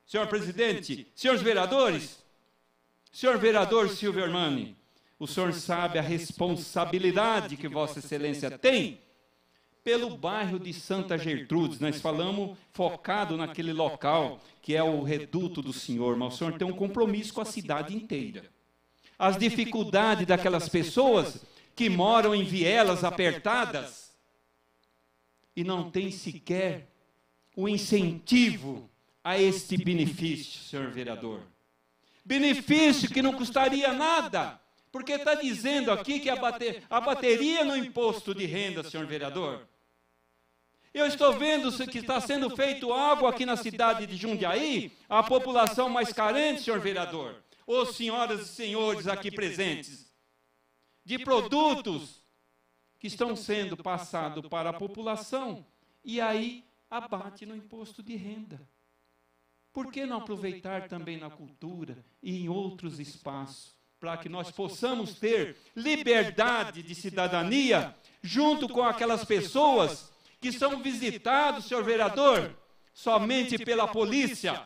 [SPEAKER 5] Senhor presidente, senhores vereadores, senhor vereador Silvio Armani, o senhor sabe a responsabilidade que Vossa Excelência tem pelo bairro de Santa Gertrudes. Nós falamos focado naquele local que é o reduto do senhor, mas o senhor tem um compromisso com a cidade inteira. As dificuldades daquelas pessoas que moram em vielas apertadas e não tem sequer o incentivo a este benefício, senhor vereador. Benefício que não custaria nada, porque está dizendo aqui que abateria no imposto de renda, senhor vereador. Eu estou vendo que está sendo feito algo aqui na cidade de Jundiaí, a população mais carente, senhor vereador, ou senhoras e senhores aqui presentes, de produtos que estão sendo passados para a população e aí abate no imposto de renda. Por que não aproveitar também na cultura e em outros espaços, para que nós possamos ter liberdade de cidadania junto com aquelas pessoas que são visitados, senhor vereador, somente pela polícia.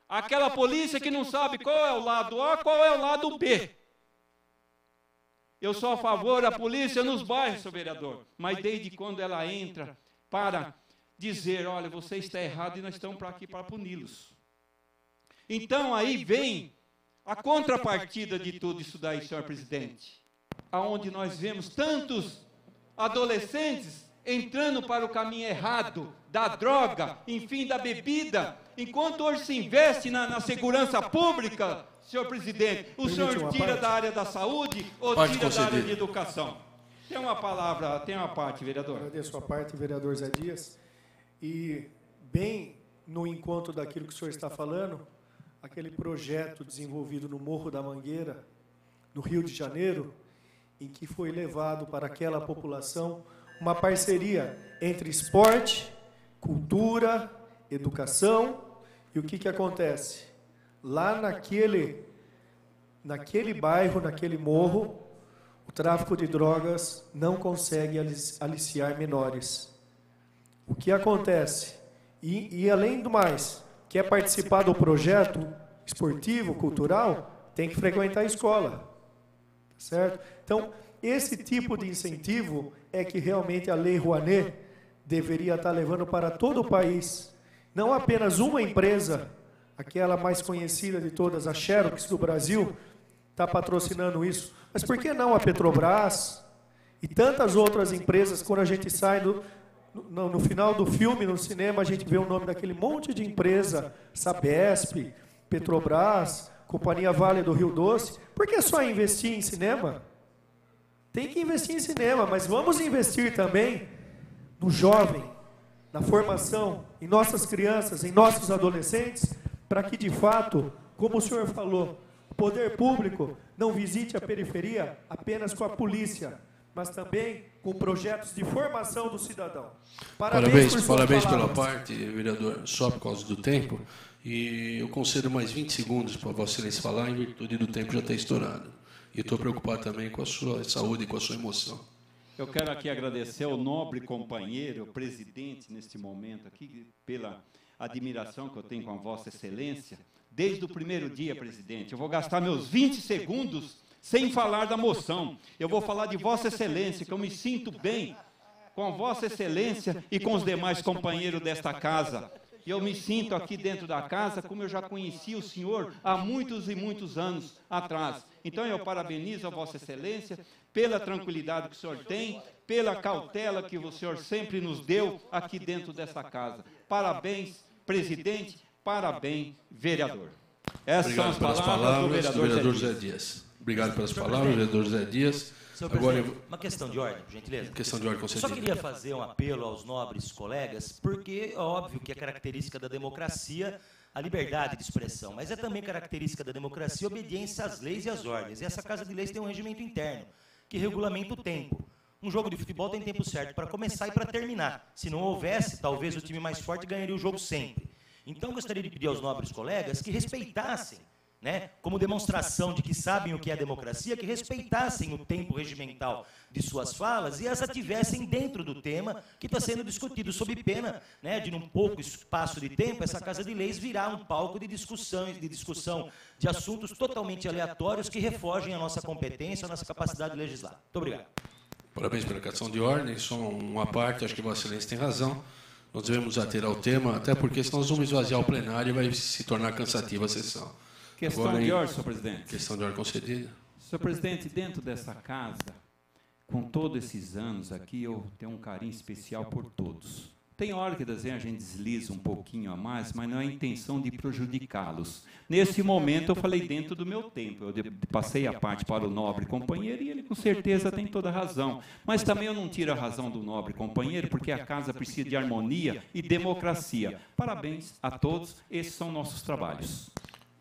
[SPEAKER 5] Aquela polícia que não sabe qual é o lado A, qual é o lado B. Eu sou a favor da polícia nos bairros, senhor vereador, mas desde quando ela entra para dizer, olha, você está errado e nós estamos aqui para puni-los. Então aí vem a contrapartida de tudo isso daí, senhor presidente, aonde nós vemos tantos adolescentes entrando para o caminho errado, da droga, enfim, da bebida, enquanto hoje se investe na segurança pública, senhor presidente, o senhor tira da área da saúde ou tira da área de educação. Tem uma palavra, tem uma parte, vereador.
[SPEAKER 7] Agradeço a parte, vereador Zé Dias. E bem no encontro daquilo que o senhor está falando, aquele projeto desenvolvido no Morro da Mangueira, no Rio de Janeiro, em que foi levado para aquela população uma parceria entre esporte, cultura, educação, e o que acontece? Lá naquele bairro, naquele morro, o tráfico de drogas não consegue aliciar menores. O que acontece? E além do mais, quer participar do projeto esportivo, cultural, tem que frequentar a escola. Certo? Então, esse tipo de incentivo é que realmente a Lei Rouanet deveria estar levando para todo o país. Não apenas uma empresa, aquela mais conhecida de todas, a Xerox do Brasil, está patrocinando isso. Mas por que não a Petrobras e tantas outras empresas, quando a gente sai no final do filme, no cinema, a gente vê o nome daquele monte de empresa, Sabesp, Petrobras, Companhia Vale do Rio Doce. Por que só investir em cinema? Tem que investir em cinema, mas vamos investir também no jovem, na formação, em nossas crianças, em nossos adolescentes, para que, de fato, como o senhor falou, o poder público não visite a periferia apenas com a polícia, mas também com projetos de formação do cidadão.
[SPEAKER 1] Parabéns pela parte, vereador, só por causa do tempo. E eu concedo mais 20 segundos para Vossa Excelência falar, em virtude do tempo já ter estourado. E estou preocupado também com a sua saúde e com a sua emoção.
[SPEAKER 5] Eu quero aqui agradecer ao nobre companheiro, presidente, neste momento aqui, pela admiração que eu tenho com a Vossa Excelência. Desde o primeiro dia, presidente, eu vou gastar meus 20 segundos sem falar da moção. Eu vou falar de Vossa Excelência, que eu me sinto bem com a Vossa Excelência e com os demais companheiros desta casa. E eu me sinto aqui dentro da casa como eu já conheci o senhor há muitos e muitos anos atrás. Então eu parabenizo a Vossa Excelência pela tranquilidade que o senhor tem, pela cautela que o senhor sempre nos deu aqui dentro dessa casa. Parabéns, presidente, parabéns, vereador. Essas são as palavras do vereador Zé Dias.
[SPEAKER 1] Obrigado pelas palavras, vereador Zé Dias.
[SPEAKER 9] Agora, uma questão de ordem, por gentileza.
[SPEAKER 1] Questão de ordem, com certeza.
[SPEAKER 9] Eu só queria fazer um apelo aos nobres colegas, porque é óbvio que é característica da democracia a liberdade de expressão, mas é também característica da democracia a obediência às leis e às ordens. E essa Casa de Leis tem um regimento interno, que regulamenta o tempo. Um jogo de futebol tem tempo certo para começar e para terminar. Se não houvesse, talvez o time mais forte ganharia o jogo sempre. Então, eu gostaria de pedir aos nobres colegas que respeitassem, né, como demonstração de que sabem o que é a democracia, que respeitassem o tempo regimental de suas falas e as ativessem dentro do tema que está sendo discutido, sob pena, né, de num pouco espaço de tempo, essa Casa de Leis virar um palco de discussão de assuntos totalmente aleatórios que refogem a nossa competência, a nossa capacidade de legislar. Muito obrigado.
[SPEAKER 1] Parabéns pela questão de ordem. Só uma parte, acho que Vossa Excelência tem razão. Nós devemos ater ao tema, até porque senão nós vamos esvaziar o plenário e vai se tornar cansativa a sessão.
[SPEAKER 5] Questão de ordem, senhor presidente.
[SPEAKER 1] Questão de ordem concedida.
[SPEAKER 5] Senhor presidente, dentro dessa casa, com todos esses anos aqui, eu tenho um carinho especial por todos. Tem hora que a gente desliza um pouquinho a mais, mas não é a intenção de prejudicá-los. Nesse momento, eu falei dentro do meu tempo. Eu passei a parte para o nobre companheiro e ele, com certeza, tem toda a razão. Mas também eu não tiro a razão do nobre companheiro, porque a casa precisa de harmonia e democracia. Parabéns a todos. Esses são nossos trabalhos.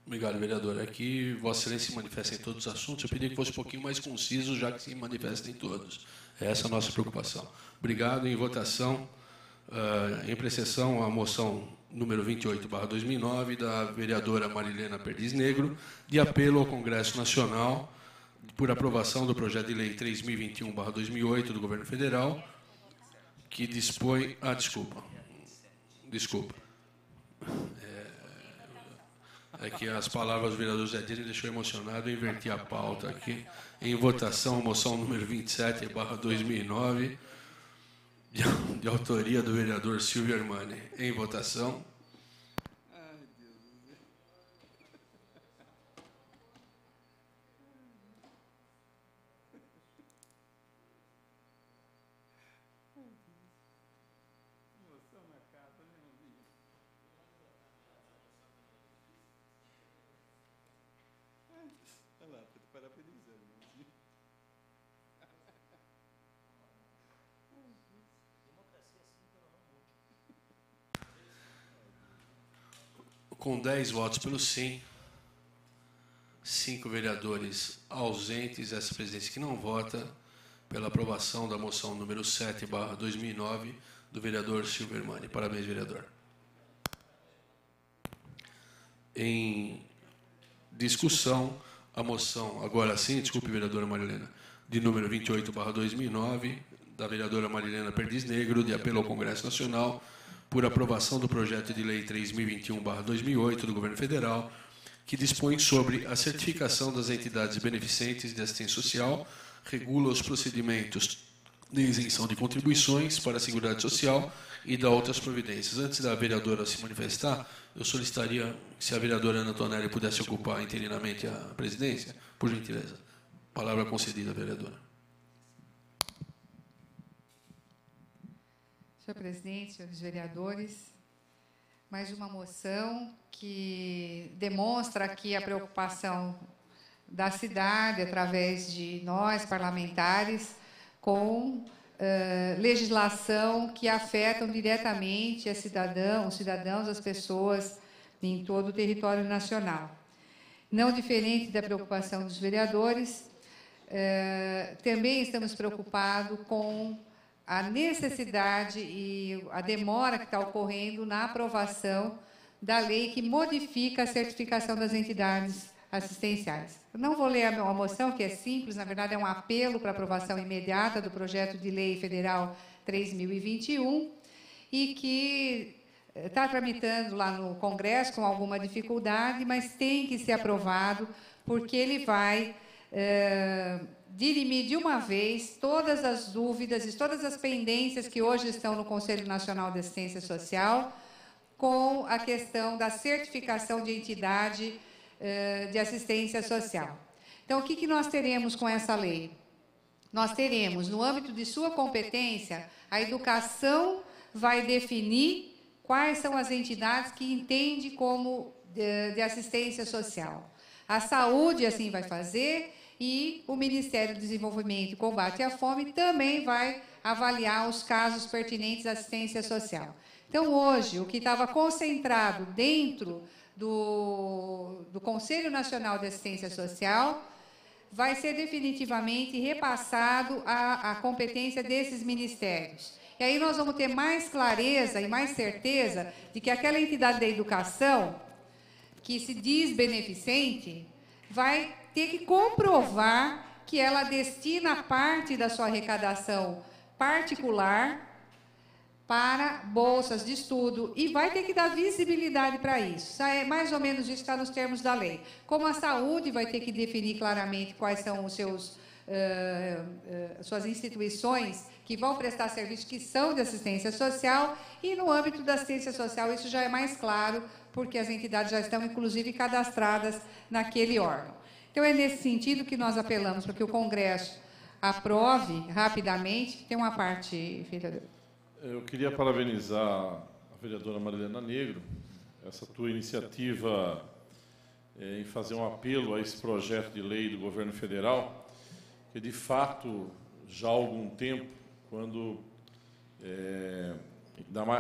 [SPEAKER 1] Obrigado, vereador. Aqui, Vossa Excelência se manifesta em todos os assuntos. Eu pedi que fosse um pouquinho mais conciso, já que se manifesta em todos. Essa é a nossa preocupação. Obrigado. Em votação, em apreciação, a moção número 28/2009, da vereadora Marilena Perdiz Negro, de apelo ao Congresso Nacional por aprovação do projeto de lei 3021/2008 do Governo Federal, que dispõe... Desculpa. É que as palavras do vereador Zé Dias me deixou emocionado, eu inverti a pauta aqui. Em votação, moção número 27/2009, de autoria do vereador Silvio Armani. Em votação. Com 10 votos pelo sim, 5 vereadores ausentes, essa presidência que não vota, pela aprovação da moção número 7/2009 do vereador Silvio Armani. Parabéns, vereador. Em discussão, a moção, agora sim, desculpe, vereadora Marilena, de número 28/2009, da vereadora Marilena Perdiz Negro, de apelo ao Congresso Nacional, por aprovação do projeto de lei 3021/2008 do Governo Federal, que dispõe sobre a certificação das entidades beneficentes de assistência social, regula os procedimentos de isenção de contribuições para a Seguridade Social e dá outras providências. Antes da vereadora se manifestar, eu solicitaria se a vereadora Ana Tonelli pudesse ocupar interinamente a presidência, por gentileza. Palavra concedida, vereadora.
[SPEAKER 10] Senhor presidente, senhores vereadores, mais uma moção que demonstra aqui a preocupação da cidade, através de nós, parlamentares, com legislação que afetam diretamente os cidadãos, as pessoas em todo o território nacional. Não diferente da preocupação dos vereadores, também estamos preocupados com a necessidade e a demora que está ocorrendo na aprovação da lei que modifica a certificação das entidades assistenciais. Eu não vou ler a moção, que é simples, na verdade é um apelo para aprovação imediata do projeto de lei federal 3.021 e que está tramitando lá no Congresso com alguma dificuldade, mas tem que ser aprovado, porque ele vai dirimir de uma vez todas as dúvidas e todas as pendências que hoje estão no Conselho Nacional de Assistência Social com a questão da certificação de entidade de assistência social. Então, o que nós teremos com essa lei? Nós teremos, no âmbito de sua competência, a educação vai definir quais são as entidades que entende como de assistência social. A saúde assim vai fazer e o Ministério do Desenvolvimento e Combate à Fome também vai avaliar os casos pertinentes à assistência social. Então, hoje, o que estava concentrado dentro do Conselho Nacional de Assistência Social vai ser definitivamente repassado à competência desses ministérios. E aí nós vamos ter mais clareza e mais certeza de que aquela entidade da educação, que se diz beneficente, vai ter que comprovar que ela destina parte da sua arrecadação particular para bolsas de estudo e vai ter que dar visibilidade para isso. É mais ou menos isso que está nos termos da lei. Como a saúde vai ter que definir claramente quais são os suas instituições que vão prestar serviços que são de assistência social, e no âmbito da assistência social isso já é mais claro, porque as entidades já estão, inclusive, cadastradas naquele órgão. Então, é nesse sentido que nós apelamos para que o Congresso aprove rapidamente. Tem uma parte, vereador.
[SPEAKER 2] Eu queria parabenizar a vereadora Marilena Negro, essa tua iniciativa em fazer um apelo a esse projeto de lei do governo federal, que, de fato, já há algum tempo, quando,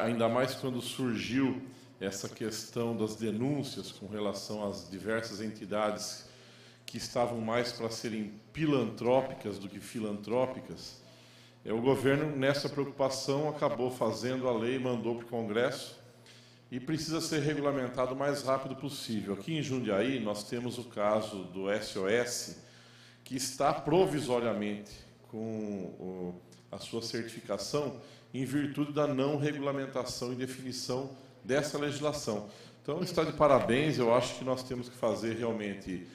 [SPEAKER 2] ainda mais quando surgiu essa questão das denúncias com relação às diversas entidades que estavam mais para serem pilantrópicas do que filantrópicas, o governo, nessa preocupação, acabou fazendo a lei, mandou para o Congresso e precisa ser regulamentado o mais rápido possível. Aqui em Jundiaí, nós temos o caso do SOS, que está provisoriamente com a sua certificação em virtude da não regulamentação e definição dessa legislação. Então, está de parabéns. Eu acho que nós temos que fazer realmente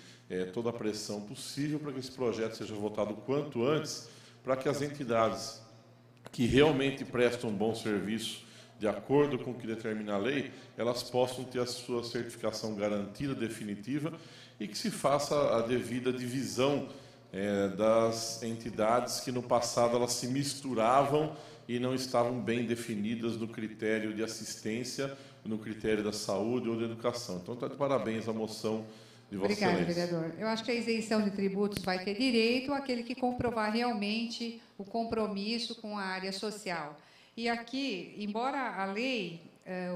[SPEAKER 2] toda a pressão possível para que esse projeto seja votado o quanto antes, para que as entidades que realmente prestam um bom serviço, de acordo com o que determina a lei, elas possam ter a sua certificação garantida, definitiva, e que se faça a devida divisão das entidades que no passado elas se misturavam e não estavam bem definidas no critério de assistência, no critério da saúde ou da educação. Então, está de parabéns a moção de Vossa Excelência.
[SPEAKER 10] Obrigada, vereador. Eu acho que a isenção de tributos vai ter direito àquele que comprovar realmente o compromisso com a área social. E aqui, embora a lei,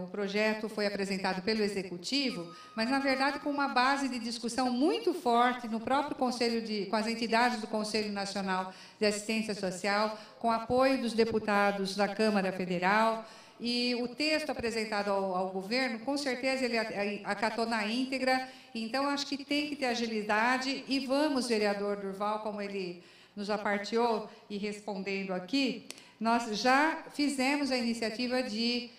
[SPEAKER 10] o projeto foi apresentado pelo Executivo, mas, na verdade, com uma base de discussão muito forte no próprio Conselho, com as entidades do Conselho Nacional de Assistência Social, com apoio dos deputados da Câmara Federal, e o texto apresentado ao governo, com certeza, ele acatou na íntegra. Então, acho que tem que ter agilidade, e vamos, vereador Durval, como ele nos aparteou e respondendo aqui, nós já fizemos a iniciativa de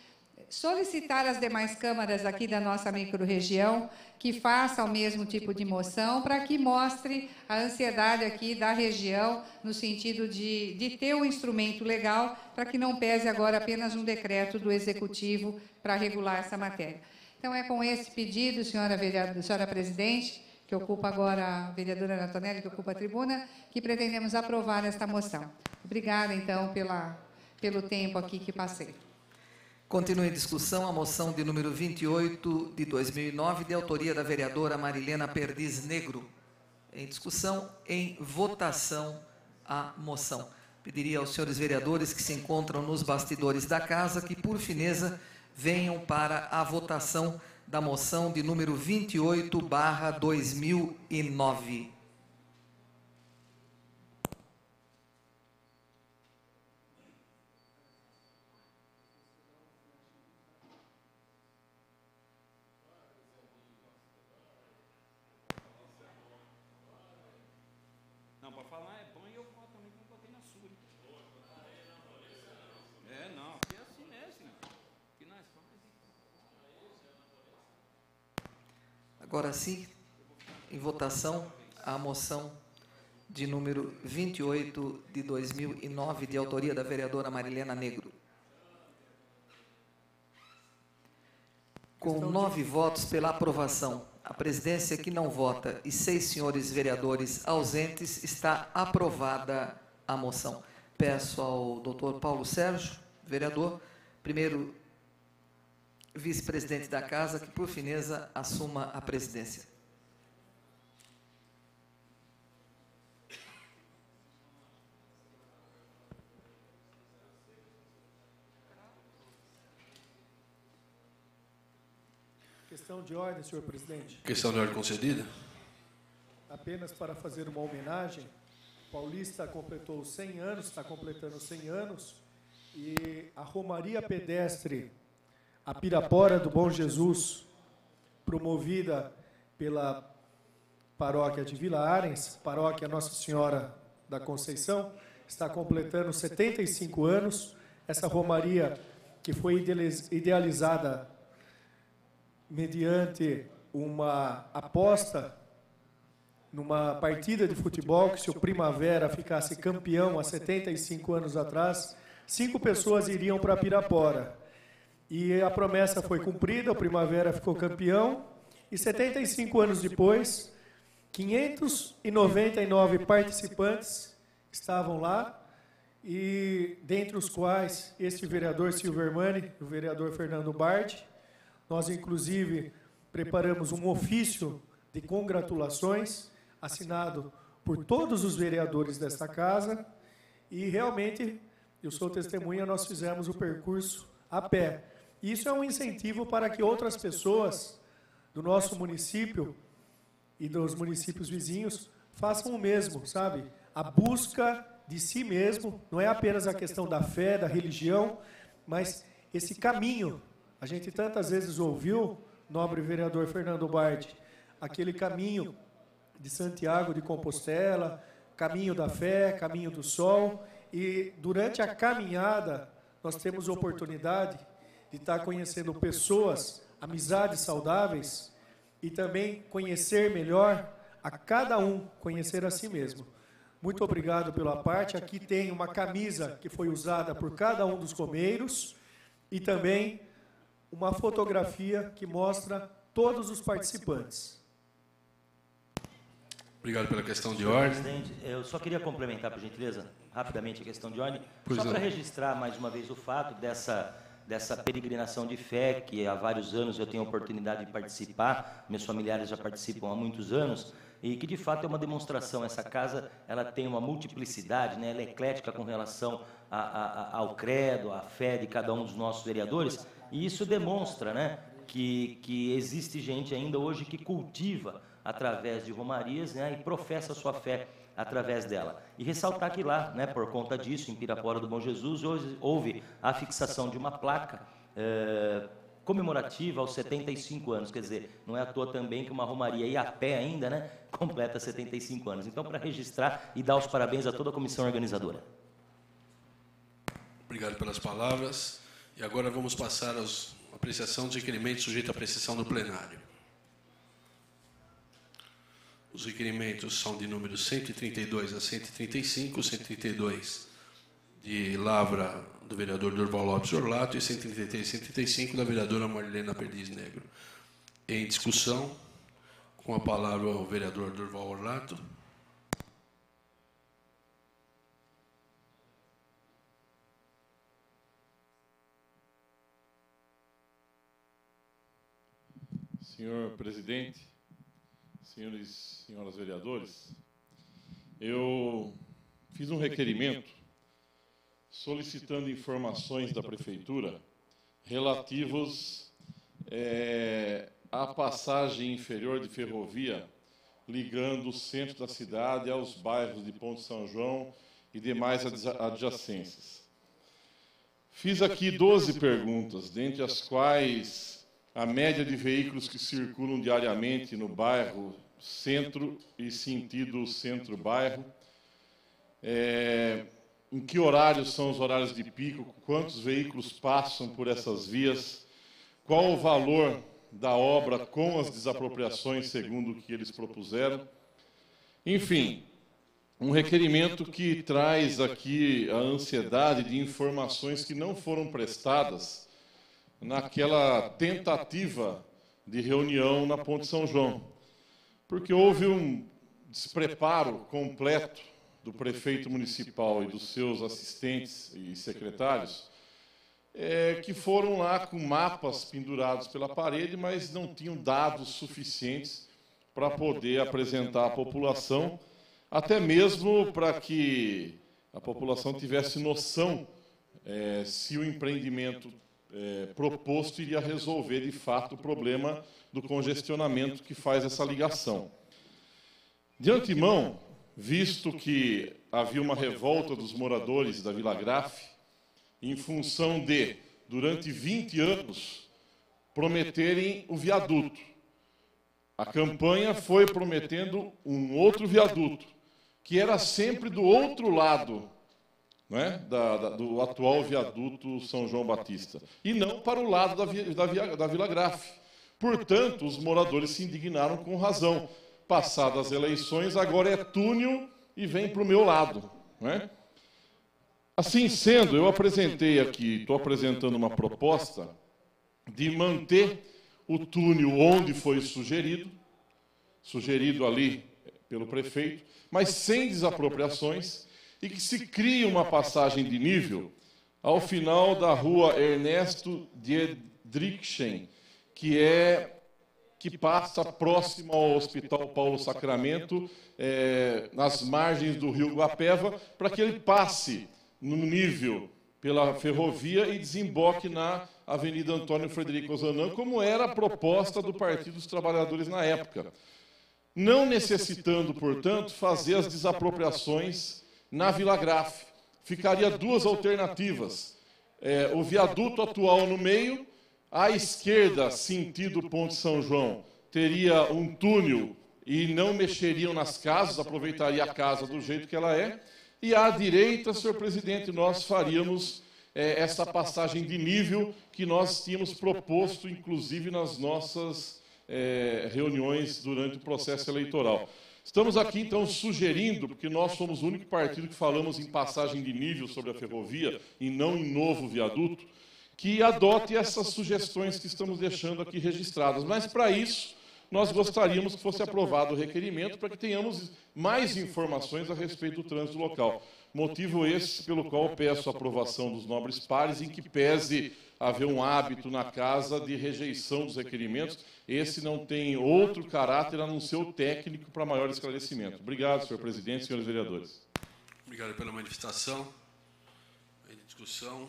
[SPEAKER 10] solicitar às demais câmaras aqui da nossa microrregião que façam o mesmo tipo de moção, para que mostre a ansiedade aqui da região, no sentido de ter um instrumento legal, para que não pese agora apenas um decreto do Executivo para regular essa matéria. Então, é com esse pedido, senhora presidente, que ocupa agora a vereadora Natonelli, que ocupa a tribuna, que pretendemos aprovar esta moção. Obrigada, então, pelo tempo aqui que passei.
[SPEAKER 3] Continua em discussão a moção de número 28 de 2009, de autoria da vereadora Marilena Perdiz Negro. Em discussão, em votação, a moção. Pediria aos senhores vereadores que se encontram nos bastidores da casa que, por fineza, venham para a votação da moção de número 28/2009.
[SPEAKER 5] Não, para falar é bom e eu falo também que eu botei na sua. Não, aqui é assim mesmo. Que nós fazemos.
[SPEAKER 3] Agora sim, em votação, a moção de número 28 de 2009, de autoria da vereadora Marilena Negro. Com 9 votos pela aprovação, a presidência que não vota e 6 senhores vereadores ausentes, está aprovada a moção. Peço ao doutor Paulo Sérgio, vereador, primeiro vice-presidente da Casa, que, por fineza, assuma a presidência.
[SPEAKER 7] Questão de ordem, senhor presidente.
[SPEAKER 1] Questão de ordem concedida.
[SPEAKER 7] Apenas para fazer uma homenagem, Paulista completou 100 anos, está completando 100 anos, e a Romaria Pedestre a Pirapora do Bom Jesus, promovida pela paróquia de Vila Arens, paróquia Nossa Senhora da Conceição, está completando 75 anos. Essa romaria, que foi idealizada mediante uma aposta numa partida de futebol, que se o Primavera ficasse campeão há 75 anos atrás, 5 pessoas iriam para Pirapora. E a promessa foi cumprida, o Primavera ficou campeão, e 75 anos depois, 599 participantes estavam lá, e dentre os quais este vereador Silvermani, o vereador Fernando Bardi. Nós, inclusive, preparamos um ofício de congratulações, assinado por todos os vereadores desta casa, e realmente, eu sou testemunha, nós fizemos o percurso a pé. Isso é um incentivo para que outras pessoas do nosso município e dos municípios vizinhos façam o mesmo, sabe? A busca de si mesmo, não é apenas a questão da fé, da religião, mas esse caminho. A gente tantas vezes ouviu, nobre vereador Fernando Bardi, aquele caminho de Santiago de Compostela, caminho da fé, caminho do sol, e durante a caminhada nós temos oportunidade de estar conhecendo pessoas, amizades saudáveis, e também conhecer melhor a cada um, conhecer a si mesmo. Muito obrigado pela parte. Aqui tem uma camisa que foi usada por cada um dos comeiros, e também uma fotografia que mostra todos os participantes.
[SPEAKER 1] Obrigado pela questão de ordem.
[SPEAKER 9] Presidente, eu só queria complementar, por gentileza, rapidamente a questão de ordem,
[SPEAKER 1] Pois
[SPEAKER 9] só
[SPEAKER 1] não.
[SPEAKER 9] para registrar mais uma vez o fato dessa peregrinação de fé, que há vários anos eu tenho a oportunidade de participar, meus familiares já participam há muitos anos, e que de fato é uma demonstração. Essa casa, ela tem uma multiplicidade, né? Ela é eclética com relação ao credo, à fé de cada um dos nossos vereadores, e isso demonstra, né, que existe gente ainda hoje que cultiva através de romarias, né, e professa a sua fé através dela. E ressaltar que lá, né, por conta disso, em Pirapora do Bom Jesus, hoje houve a fixação de uma placa comemorativa aos 75 anos, quer dizer, não é à toa também que uma romaria e a pé ainda, né, completa 75 anos. Então, para registrar e dar os parabéns a toda a comissão organizadora.
[SPEAKER 1] Obrigado pelas palavras. E agora vamos passar à apreciação dos requerimentos sujeitos à apreciação do plenário. Os requerimentos são de números 132 a 135, 132 de Lavra, do vereador Durval Lopes Orlato, e 133 e 135 da vereadora Marilena Perdiz Negro. Em discussão, com a palavra o vereador Durval Orlato.
[SPEAKER 2] Senhor presidente, senhores e senhoras vereadores, eu fiz um requerimento solicitando informações da Prefeitura relativos a passagem inferior de ferrovia ligando o centro da cidade aos bairros de Ponte São João e demais adjacências. Fiz aqui 12 perguntas, dentre as quais a média de veículos que circulam diariamente no bairro centro e sentido centro-bairro, em que horários são os horários de pico, quantos veículos passam por essas vias, qual o valor da obra com as desapropriações, segundo o que eles propuseram. Enfim, um requerimento que traz aqui a ansiedade de informações que não foram prestadas naquela tentativa de reunião na Ponte São João, porque houve um despreparo completo do prefeito municipal e dos seus assistentes e secretários, que foram lá com mapas pendurados pela parede, mas não tinham dados suficientes para poder apresentar à população, até mesmo para que a população tivesse noção se o empreendimento proposto iria resolver, de fato, o problema do congestionamento que faz essa ligação. De antemão, visto que havia uma revolta dos moradores da Vila Grafe, em função de, durante 20 anos, prometerem o viaduto. A campanha foi prometendo um outro viaduto, que era sempre do outro lado, né, do atual viaduto São João Batista, e não para o lado da Vila Grafe. Portanto, os moradores se indignaram com razão. Passadas as eleições, agora é túnel e vem para o meu lado, né? Assim sendo, eu apresentei aqui, estou apresentando uma proposta de manter o túnel onde foi sugerido ali pelo prefeito, mas sem desapropriações, e que se crie uma passagem de nível ao final da rua Ernesto Diedrichsen, que passa próximo ao Hospital Paulo Sacramento, nas margens do rio Guapeva, para que ele passe no nível pela ferrovia e desemboque na Avenida Antônio Frederico Ozanam, como era a proposta do Partido dos Trabalhadores na época. Não necessitando, portanto, fazer as desapropriações na Vila Grafe. Ficaria duas alternativas. O viaduto atual no meio, à esquerda, sentido Ponte São João, teria um túnel e não mexeriam nas casas, aproveitaria a casa do jeito que ela é. E à direita, senhor presidente, nós faríamos essa passagem de nível que nós tínhamos proposto, inclusive, nas nossas reuniões durante o processo eleitoral. Estamos aqui, então, sugerindo, porque nós somos o único partido que falamos em passagem de nível sobre a ferrovia e não em novo viaduto, que adote essas sugestões que estamos deixando aqui registradas. Mas, para isso, nós gostaríamos que fosse aprovado o requerimento para que tenhamos mais informações a respeito do trânsito local. Motivo esse pelo qual peço a aprovação dos nobres pares, em que pese haver um hábito na casa de rejeição dos requerimentos. Esse não tem outro caráter a não ser o técnico para maior esclarecimento. Obrigado, senhor presidente e senhores vereadores.
[SPEAKER 1] Obrigado pela manifestação. Em discussão.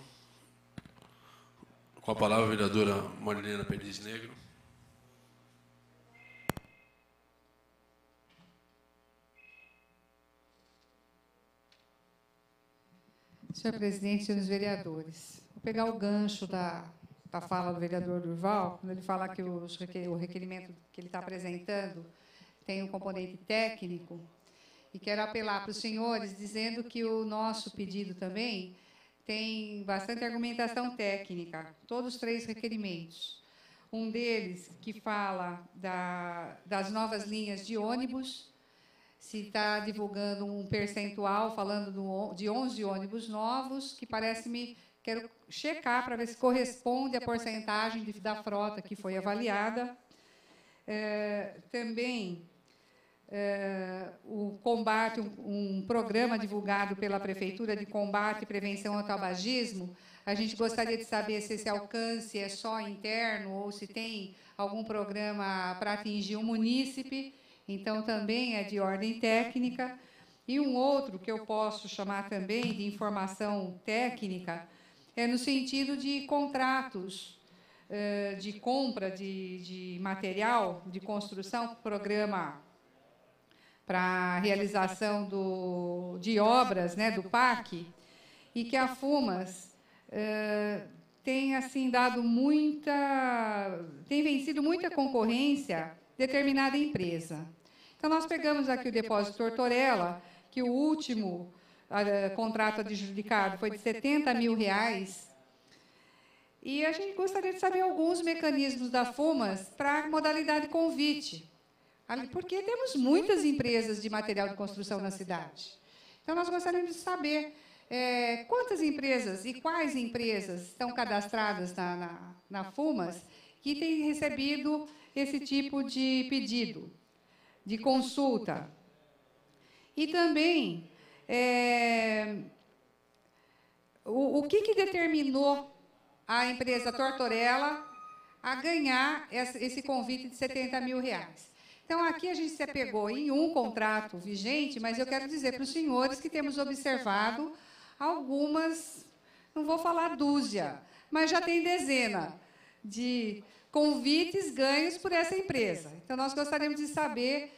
[SPEAKER 1] Com a palavra, a vereadora Marilena Perdiz Negro.
[SPEAKER 10] Senhor presidente, senhores vereadores, vou pegar o gancho da fala do vereador Durval, quando ele fala que o requerimento que ele está apresentando tem um componente técnico, e quero apelar para os senhores, dizendo que o nosso pedido também tem bastante argumentação técnica, todos os três requerimentos. Um deles que fala das novas linhas de ônibus, se está divulgando um percentual, falando de 11 ônibus novos, que parece-me, quero checar para ver se corresponde à porcentagem da frota que foi avaliada. Também o combate, um programa divulgado pela Prefeitura de combate e prevenção ao tabagismo. A gente gostaria de saber se esse alcance é só interno ou se tem algum programa para atingir o munícipe. Então, também é de ordem técnica. E um outro que eu posso chamar também de informação técnica é no sentido de contratos de compra de material de construção, programa para a realização de obras, né, do PAC, e que a FUMAS tem assim tem vencido muita concorrência determinada empresa. Então nós pegamos aqui o depósito Tortorella, que o último contrato adjudicado foi de R$70 mil, e a gente gostaria de saber alguns mecanismos da FUMAS para a modalidade convite, porque temos muitas empresas de material de construção na cidade. Então, nós gostaríamos de saber quantas empresas e quais empresas estão cadastradas na FUMAS que têm recebido esse tipo de pedido, de consulta. E também, o que determinou a empresa Tortorella a ganhar esse convite de R$70 mil. Então, aqui a gente se apegou em um contrato vigente, mas eu quero dizer para os senhores que temos observado algumas, não vou falar dúzia, mas já tem dezena de convites ganhos por essa empresa. Então, nós gostaríamos de saber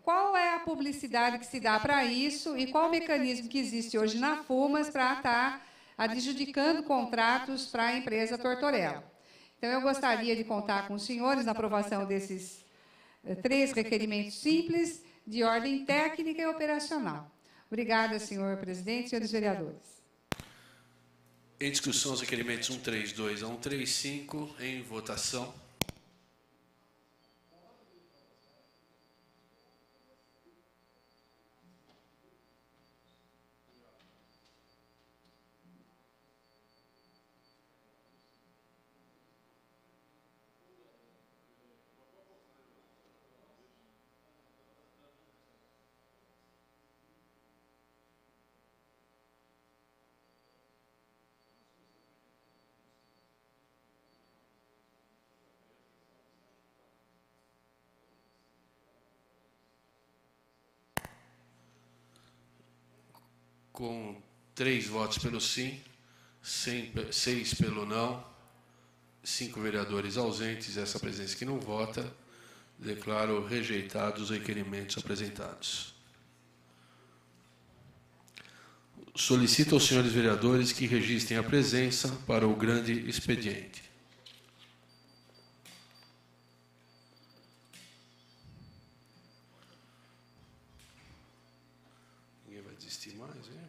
[SPEAKER 10] qual é a publicidade que se dá para isso e qual o mecanismo que existe hoje na FUMAS para estar adjudicando contratos para a empresa Tortorella. Então, eu gostaria de contar com os senhores na aprovação desses 3 requerimentos simples de ordem técnica e operacional. Obrigada, senhor presidente e senhores vereadores.
[SPEAKER 1] Em discussão, os requerimentos 132 a 135, em votação. Com 3 votos pelo sim, 6 pelo não, 5 vereadores ausentes, essa presença que não vota, declaro rejeitados os requerimentos apresentados. Solicito aos senhores vereadores que registrem a presença para o grande expediente. Ninguém vai desistir mais, hein?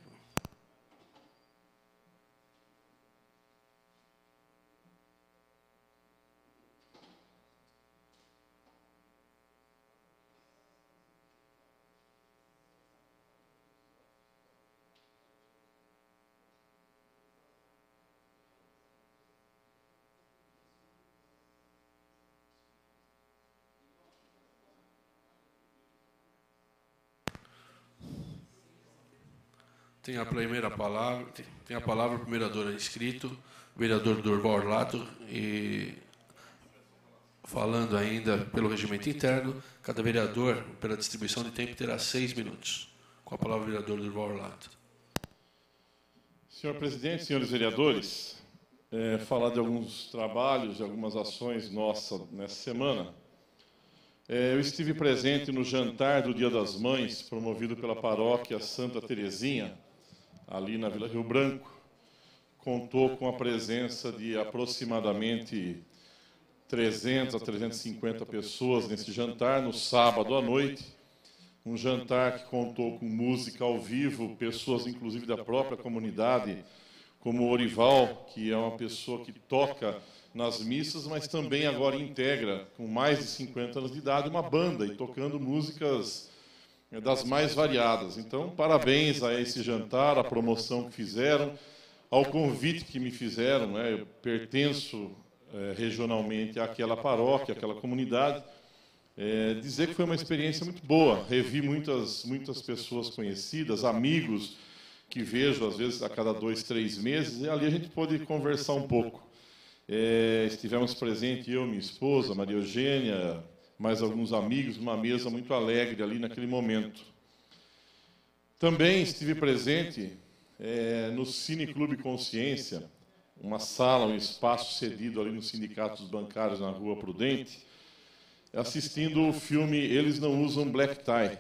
[SPEAKER 1] Tem a palavra o vereador inscrito, o vereador Durval Orlato, e falando ainda pelo regimento interno, cada vereador, pela distribuição de tempo, terá 6 minutos. Com a palavra o vereador Durval Orlato.
[SPEAKER 2] Senhor presidente, senhores vereadores, falar de alguns trabalhos, de algumas ações nossas nessa semana. Eu estive presente no jantar do Dia das Mães, promovido pela paróquia Santa Terezinha, ali na Vila Rio Branco. Contou com a presença de aproximadamente 300 a 350 pessoas nesse jantar, no sábado à noite. Um jantar que contou com música ao vivo, pessoas inclusive da própria comunidade, como o Orival, que é uma pessoa que toca nas missas, mas também agora integra, com mais de 50 anos de idade, uma banda e tocando músicas das mais variadas. Então, parabéns a esse jantar, a promoção que fizeram, ao convite que me fizeram. Eu pertenço regionalmente àquela paróquia, àquela comunidade. Dizer que foi uma experiência muito boa. Revi muitas pessoas conhecidas, amigos que vejo, às vezes, a cada 2, 3 meses, e ali a gente pôde conversar um pouco. Estivemos presentes, eu, minha esposa, Maria Eugênia, mais alguns amigos, uma mesa muito alegre ali naquele momento. Também estive presente no Cine Clube Consciência, uma sala, um espaço cedido ali no Sindicato dos Bancários, na Rua Prudente, assistindo o filme Eles Não Usam Black Tie.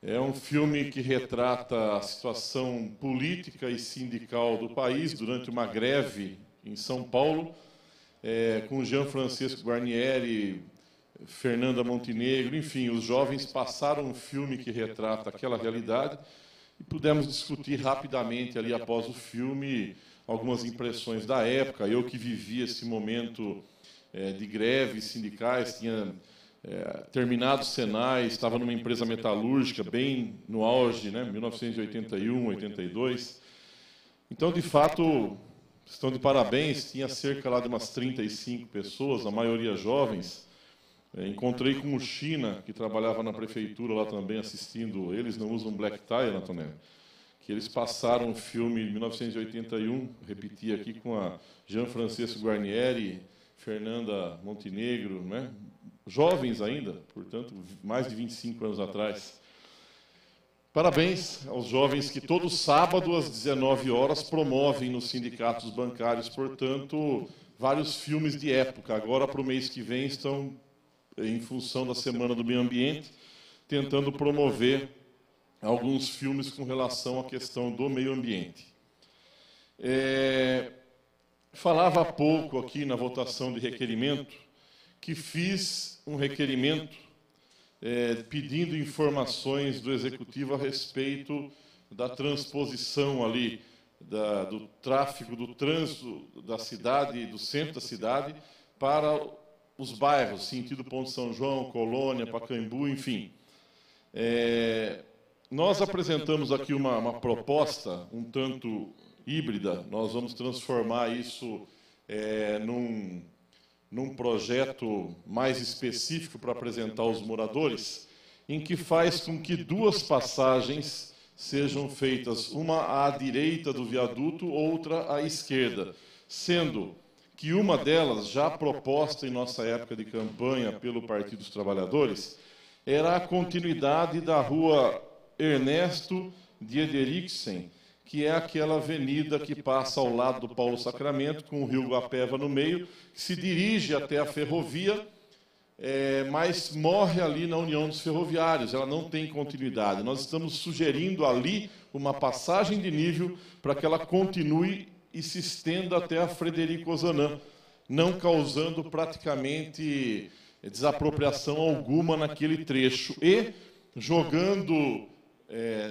[SPEAKER 2] É um filme que retrata a situação política e sindical do país durante uma greve em São Paulo, com Jean Francisco Guarnieri, Fernanda Montenegro, enfim, os jovens passaram um filme que retrata aquela realidade e pudemos discutir rapidamente ali após o filme algumas impressões da época. Eu que vivi esse momento de greves sindicais, tinha terminado o Senai, estava numa empresa metalúrgica bem no auge, né, 1981, 82. Então, de fato, estão de parabéns, tinha cerca lá de umas 35 pessoas, a maioria jovens. Encontrei com o China, que trabalhava na prefeitura lá também, assistindo Eles Não Usam Black Tie, Antonelli, que eles passaram um filme em 1981, repeti aqui, com a Jean Francisco Guarnieri, Fernanda Montenegro, né? Jovens ainda, portanto, mais de 25 anos atrás. Parabéns aos jovens que todo sábado, às 19 horas, promovem nos sindicatos bancários, portanto, vários filmes de época. Agora, para o mês que vem, estão, em função da Semana do Meio Ambiente, tentando promover alguns filmes com relação à questão do meio ambiente. Falava há pouco aqui na votação de requerimento que fiz um requerimento pedindo informações do Executivo a respeito da transposição ali do tráfego, do trânsito da cidade, do centro da cidade, para os bairros, sentido Ponte São João, Colônia, Pacaembu, enfim. Nós apresentamos aqui uma proposta um tanto híbrida. Nós vamos transformar isso num projeto mais específico para apresentar aos moradores, em que faz com que duas passagens sejam feitas, uma à direita do viaduto, outra à esquerda, sendo que uma delas, já proposta em nossa época de campanha pelo Partido dos Trabalhadores, era a continuidade da rua Ernesto Diederiksen, que é aquela avenida que passa ao lado do Paulo Sacramento, com o rio Guapeva no meio, que se dirige até a ferrovia, mas morre ali na União dos Ferroviários, ela não tem continuidade. Nós estamos sugerindo ali uma passagem de nível para que ela continue e se estenda até a Frederico Ozanam, não causando praticamente desapropriação alguma naquele trecho, e jogando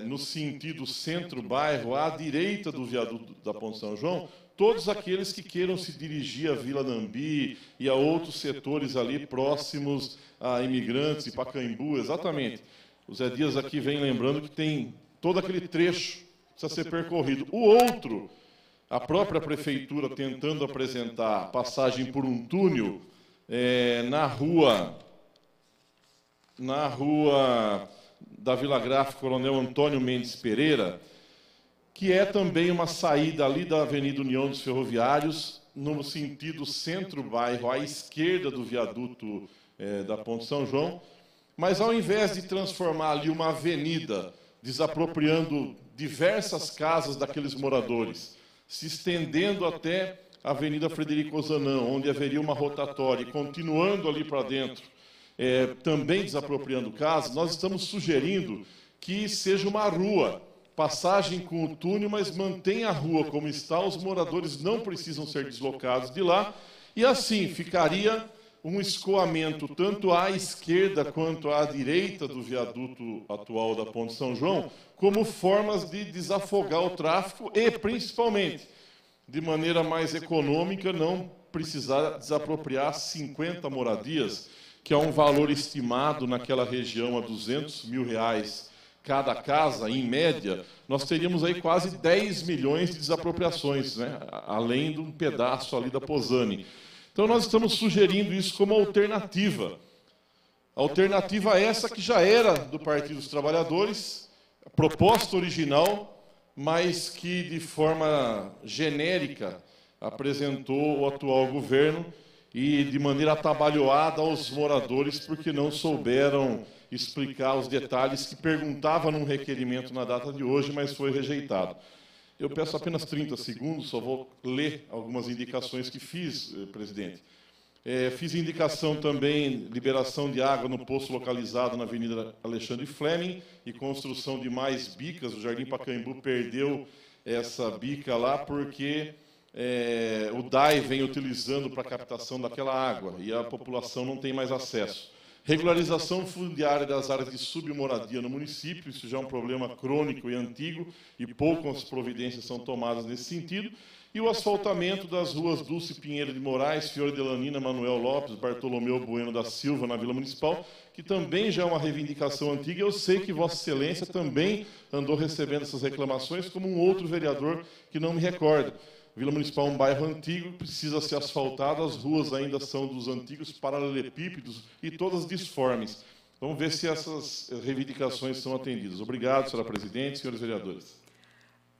[SPEAKER 2] no sentido centro-bairro, à direita do viaduto da Ponte São João, todos aqueles que queiram se dirigir à Vila Nambi e a outros setores ali próximos a Imigrantes e Pacaembu, exatamente. O Zé Dias aqui vem lembrando que tem todo aquele trecho que precisa ser percorrido. O outro, a própria prefeitura tentando apresentar passagem por um túnel na rua da Vila Gráfica Coronel Antônio Mendes Pereira, que é também uma saída ali da Avenida União dos Ferroviários, no sentido centro-bairro, à esquerda do viaduto da Ponte São João, mas ao invés de transformar ali uma avenida, desapropriando diversas casas daqueles moradores, se estendendo até a Avenida Frederico Ozanam, onde haveria uma rotatória, e continuando ali para dentro, também desapropriando casas, nós estamos sugerindo que seja uma rua, passagem com o túnel, mas mantenha a rua como está, os moradores não precisam ser deslocados de lá, e assim ficaria um escoamento tanto à esquerda quanto à direita do viaduto atual da Ponte São João, como formas de desafogar o tráfego e, principalmente, de maneira mais econômica, não precisar desapropriar 50 moradias, que é um valor estimado naquela região a R$200 mil cada casa, em média. Nós teríamos aí quase 10 milhões de desapropriações, né? Além de um pedaço ali da Posani. Então, nós estamos sugerindo isso como alternativa. Alternativa essa que já era do Partido dos Trabalhadores, proposta original, mas que, de forma genérica, apresentou o atual governo e de maneira atabalhoada aos moradores, porque não souberam explicar os detalhes que perguntava num requerimento na data de hoje, mas foi rejeitado. Eu peço apenas 30 segundos, só vou ler algumas indicações que fiz, presidente. Fiz indicação também, liberação de água no poço localizado na Avenida Alexandre Fleming e construção de mais bicas. O Jardim Pacaembu perdeu essa bica lá porque o DAI vem utilizando para a captação daquela água e a população não tem mais acesso. Regularização fundiária das áreas de submoradia no município, isso já é um problema crônico e antigo e poucas providências são tomadas nesse sentido. E o asfaltamento das ruas Dulce Pinheiro de Moraes, Fiore Delanina, Manuel Lopes, Bartolomeu Bueno da Silva, na Vila Municipal, que também já é uma reivindicação antiga. Eu sei que Vossa Excelência também andou recebendo essas reclamações, como um outro vereador que não me recordo. Vila Municipal é um bairro antigo, precisa ser asfaltado, as ruas ainda são dos antigos paralelepípedos e todas disformes. Vamos ver se essas reivindicações são atendidas. Obrigado, senhora presidente, senhores vereadores.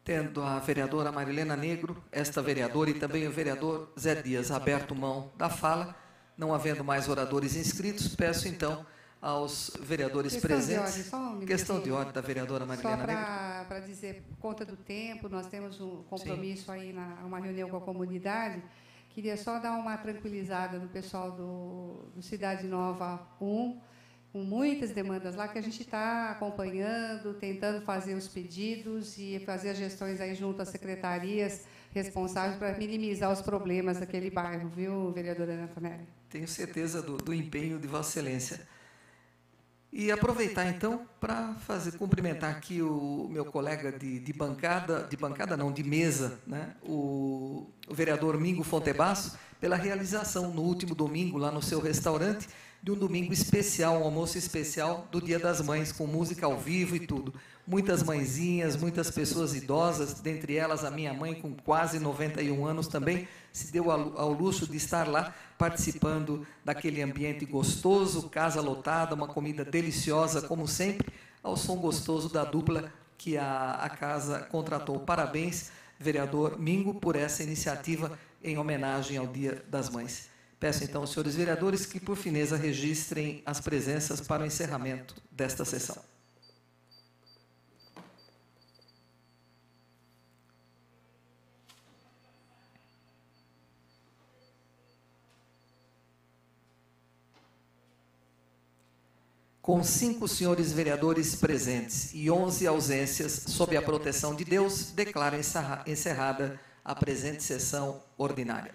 [SPEAKER 3] Tendo a vereadora Marilena Negro, esta vereadora e também o vereador Zé Dias aberto mão da fala, não havendo mais oradores inscritos, peço então aos vereadores presentes. Questão de ordem da vereadora Marilena Negro.
[SPEAKER 10] Só para dizer, por conta do tempo, nós temos um compromisso aí, uma reunião com a comunidade. Queria só dar uma tranquilizada no pessoal do Cidade Nova 1, com muitas demandas lá, que a gente está acompanhando, tentando fazer os pedidos e fazer as gestões aí junto às secretarias responsáveis para minimizar os problemas daquele bairro, viu, vereadora Ana Antonelli?
[SPEAKER 3] Tenho certeza do empenho de Vossa Excelência. E aproveitar, então, para cumprimentar aqui o meu colega de mesa, né, o vereador Mingo Fontebasso, pela realização no último domingo, lá no seu restaurante, de um domingo especial, um almoço especial do Dia das Mães, com música ao vivo e tudo. Muitas mãezinhas, muitas pessoas idosas, dentre elas a minha mãe, com quase 91 anos também, se deu ao luxo de estar lá participando daquele ambiente gostoso, casa lotada, uma comida deliciosa, como sempre, ao som gostoso da dupla que a casa contratou. Parabéns, vereador Mingo, por essa iniciativa em homenagem ao Dia das Mães. Peço então aos senhores vereadores que, por fineza, registrem as presenças para o encerramento desta sessão. Com 5 senhores vereadores presentes e 11 ausências, sob a proteção de Deus, declaro encerrada a presente sessão ordinária.